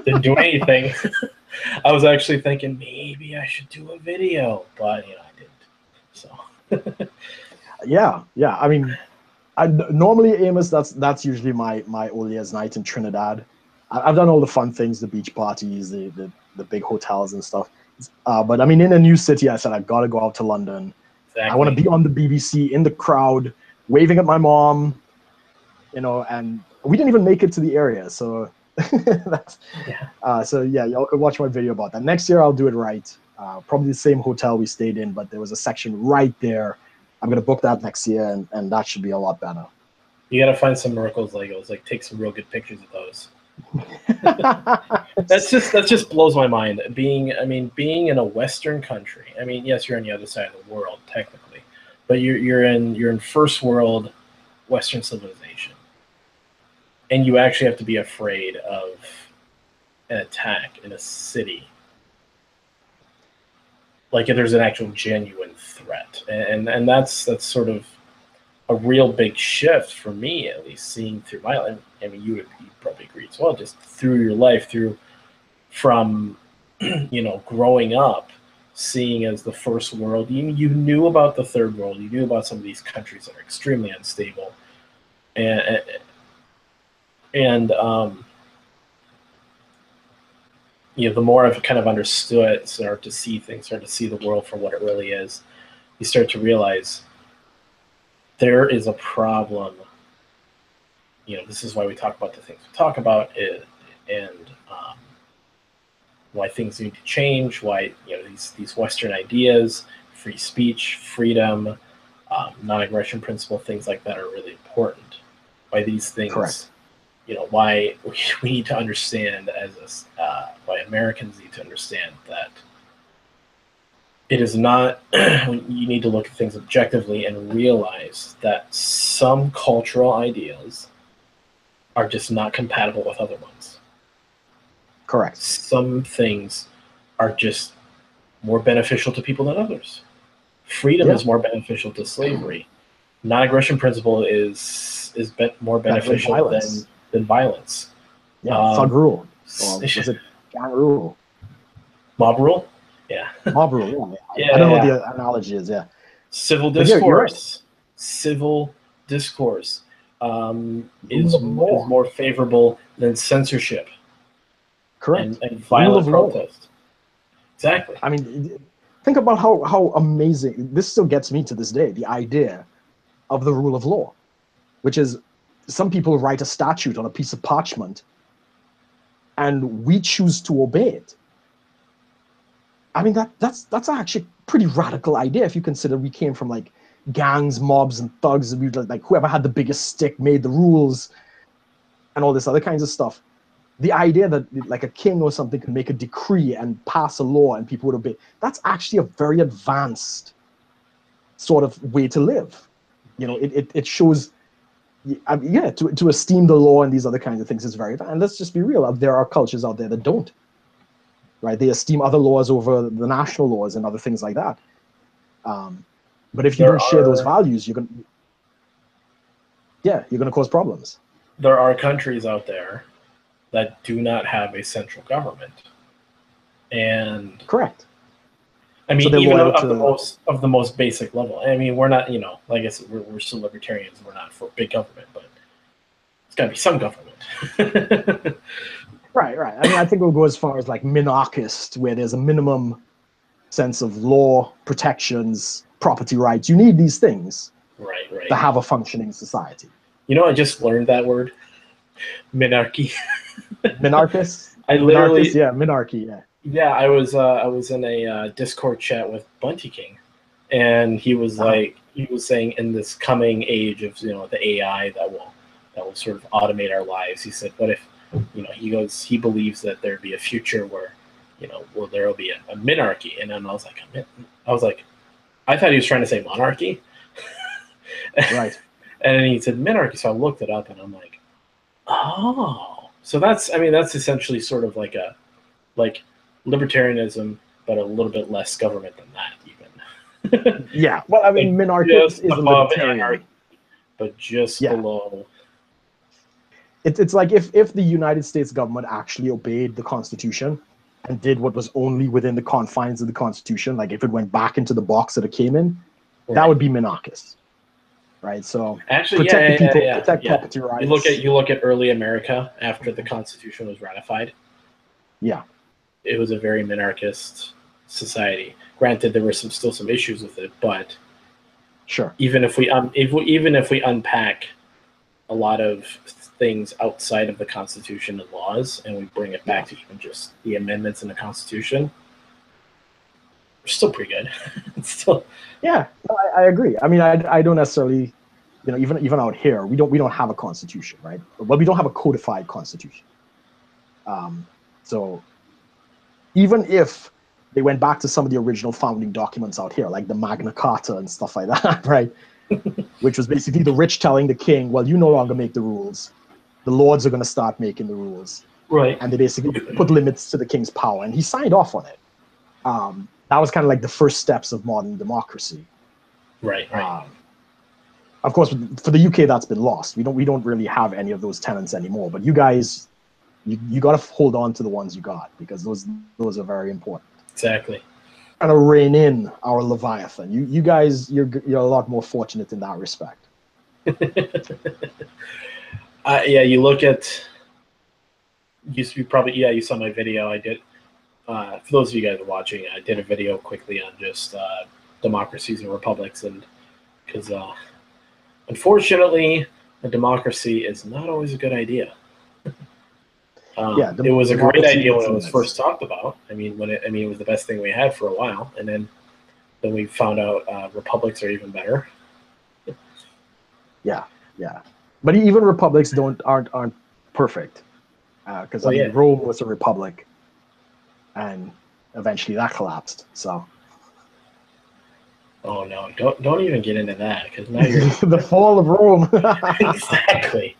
Didn't do anything. I was actually thinking maybe I should do a video, but I didn't. So Yeah. I mean, normally, Amos, that's usually my Old Year's night in Trinidad. I've done all the fun things, the beach parties, the big hotels and stuff. But I mean, in a new city, I said I got to go out to London. exactly. I want to be on the BBC in the crowd, waving at my mom, and we didn't even make it to the area. So so yeah, y'all could watch my video about that. Next year, I'll do it right. Probably the same hotel we stayed in, but there was a section right there. I'm going to book that next year, and that should be a lot better. You got to find some Merkel's Legos, like take some real good pictures of those. that just blows my mind. Being in a Western country. I mean, yes, you're on the other side of the world technically, but you're in first world Western civilization, and you actually have to be afraid of an attack in a city. Like if there's an actual genuine threat, and that's sort of a real big shift for me, at least seeing through my life. I mean, you probably agree as well. Just through your life, from growing up, seeing as the first world, you knew about the third world, you knew about some of these countries that are extremely unstable, and the more I've kind of understood, start to see things, start to see the world for what it really is, you start to realize there is a problem. This is why we talk about the things we talk about, and why things need to change. Why these Western ideas, free speech, freedom, non-aggression principle, things like that are really important. Why these things, correct. Why we need to understand why Americans need to understand that it is not. You need to look at things objectively and realize that some cultural ideas are just not compatible with other ones. Correct. Some things are just more beneficial to people than others. Freedom is more beneficial to slavery. Non-aggression principle is more beneficial than violence. Yeah, thug rule. Or was it gang rule? Mob rule? Yeah. Mob rule, yeah. I don't know what the analogy is, yeah. Civil discourse. Civil discourse is more favorable than censorship. Correct. And violent protest. Exactly. I mean, think about how amazing, this still gets me to this day, the idea of the rule of law, which is some people write a statute on a piece of parchment and we choose to obey it. I mean, that's actually a pretty radical idea if you consider we came from like gangs, mobs, and thugs, and we like whoever had the biggest stick made the rules and all this other kinds of stuff. The idea that like a king or something can make a decree and pass a law and people would obey, that's actually a very advanced sort of way to live. It shows, to esteem the law and these other kinds of things is very advanced. And let's just be real, there are cultures out there that don't. Right, they esteem other laws over the national laws and other things like that. But if you don't share those values, you're gonna cause problems. There are countries out there that do not have a central government, and correct. I mean, so even of the most basic level. I mean, we're not, like I said, we're still libertarians. We're not for big government, but it's got to be some government. Right. I mean, I think we'll go as far as like minarchist, where there's a minimum sense of law, protections, property rights. You need these things right to have a functioning society. I just learned that word. Minarchy. Minarchist? I literally, Minarchist? Yeah, minarchy, yeah. yeah, I was in a Discord chat with Bunty King, and he was like, he was saying in this coming age of the AI that will sort of automate our lives. He said, what if he believes that there'd be a future where there will be a minarchy, and then I was like, I thought he was trying to say monarchy, Right. and then he said minarchy, so I looked it up, and I'm like, oh, so that's essentially sort of like libertarianism, but a little bit less government than that, even. Yeah. Well, I mean, minarchist is a libertarian, anarchy, but just below. It's like if the United States government actually obeyed the Constitution and did what was only within the confines of the Constitution, like if it went back into the box that it came in, that would be minarchist, right? So actually, protect the people, protect property rights. You look at early America after the Constitution was ratified. Yeah, it was a very minarchist society. Granted, there were still some issues with it, but sure. Even if we unpack a lot of things outside of the Constitution and laws, and we bring it back to even just the amendments in the Constitution, we're still pretty good. It's still, yeah, no, I agree. I mean, I don't necessarily, even out here, we don't have a constitution, right? Well, we don't have a codified constitution. So even if they went back to some of the original founding documents out here, like the Magna Carta and stuff like that, right? Which was basically the rich telling the king, well, you no longer make the rules. The lords are going to start making the rules. Right. And they basically put limits to the king's power, and he signed off on it. That was kind of like the first steps of modern democracy. Right. Of course, for the UK, that's been lost. We don't really have any of those tenets anymore. But you guys, you got to hold on to the ones you got, because those are very important. Exactly. Trying to rein in our Leviathan. You guys, you're a lot more fortunate in that respect. You look at. You saw my video. I did. For those of you guys watching, I did a video quickly on just democracies and republics, and because unfortunately, a democracy is not always a good idea. It was a great idea when it was first talked about. I mean, it was the best thing we had for a while, and then we found out republics are even better. Yeah. But even republics aren't perfect, because Rome was a republic, and eventually that collapsed. So. Oh no! Don't even get into that, because now you're the fall of Rome. Exactly.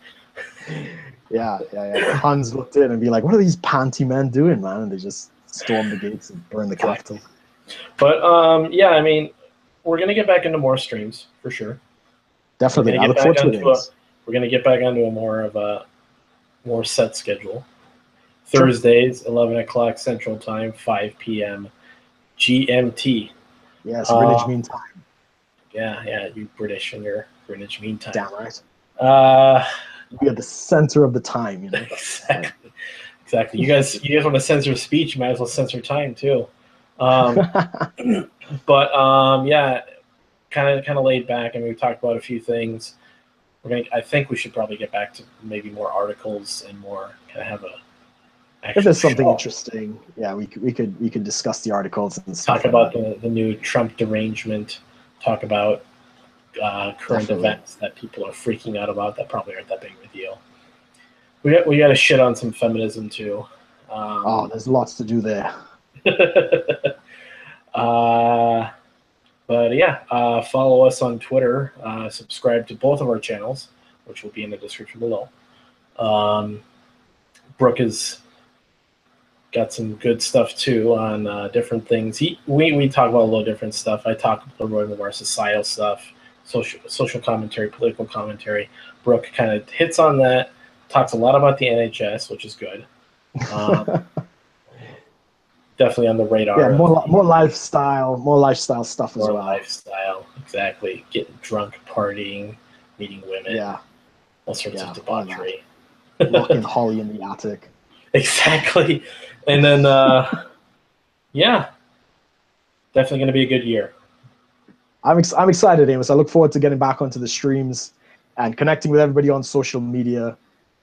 Yeah. The Huns looked in and be like, "What are these panty men doing, man?" And they just stormed the gates and burned the capital. But I mean, we're gonna get back into more streams for sure. Definitely, I look forward to it. We're gonna get back onto a more set schedule. Thursdays, 11 o'clock Central Time, 5 p.m. GMT. Yes, Greenwich Mean Time. Yeah, you British and your Greenwich Mean Time. Damn right. We are the center of the time, Exactly. You guys want to censor speech? You might as well censor time too. But kind of laid back, and we talked about a few things. I think we should probably get back to maybe more articles and more kind of have a. If there's something interesting, we could discuss the articles and talk about the new Trump derangement. Talk about current events that people are freaking out about that probably aren't that big of a deal. We got to shit on some feminism too. There's lots to do there. But follow us on Twitter. Subscribe to both of our channels, which will be in the description below. Brook has got some good stuff too on different things. We talk about a little different stuff. I talk a little bit more societal stuff, social commentary, political commentary. Brook kind of hits on that. Talks a lot about the NHS, which is good. Definitely on the radar. Yeah, more lifestyle stuff as well. More lifestyle, exactly. Getting drunk, partying, meeting women, all sorts of debauchery. Locking Holly in the attic. Exactly, and then definitely going to be a good year. I'm excited, Amos. I look forward to getting back onto the streams and connecting with everybody on social media,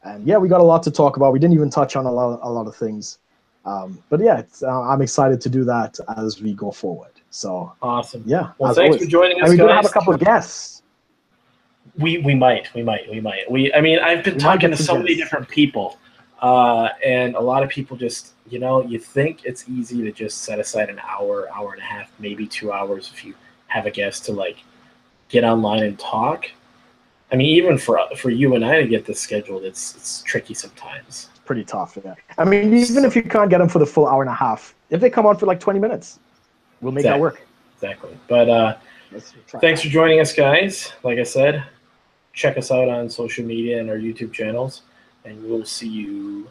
And yeah, we got a lot to talk about. We didn't even touch on a lot of things. But yeah, I'm excited to do that as we go forward. So awesome. Yeah. Well, thanks for joining us, and we're guys. Gonna have a couple of guests. We might. I mean, I've been talking to so many different people, and a lot of people just, you think it's easy to just set aside an hour, hour and a half, maybe 2 hours if you have a guest to like get online and talk. I mean, even for you and I to get this scheduled, it's tricky sometimes. It's pretty tough, yeah. I mean, even if you can't get them for the full hour and a half, if they come on for like 20 minutes, we'll make that work. Exactly. But thanks for joining us, guys. Like I said, check us out on social media and our YouTube channels, and we'll see you.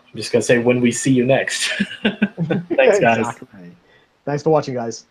I'm just going to say when we see you next. Thanks, guys. Exactly. Thanks for watching, guys.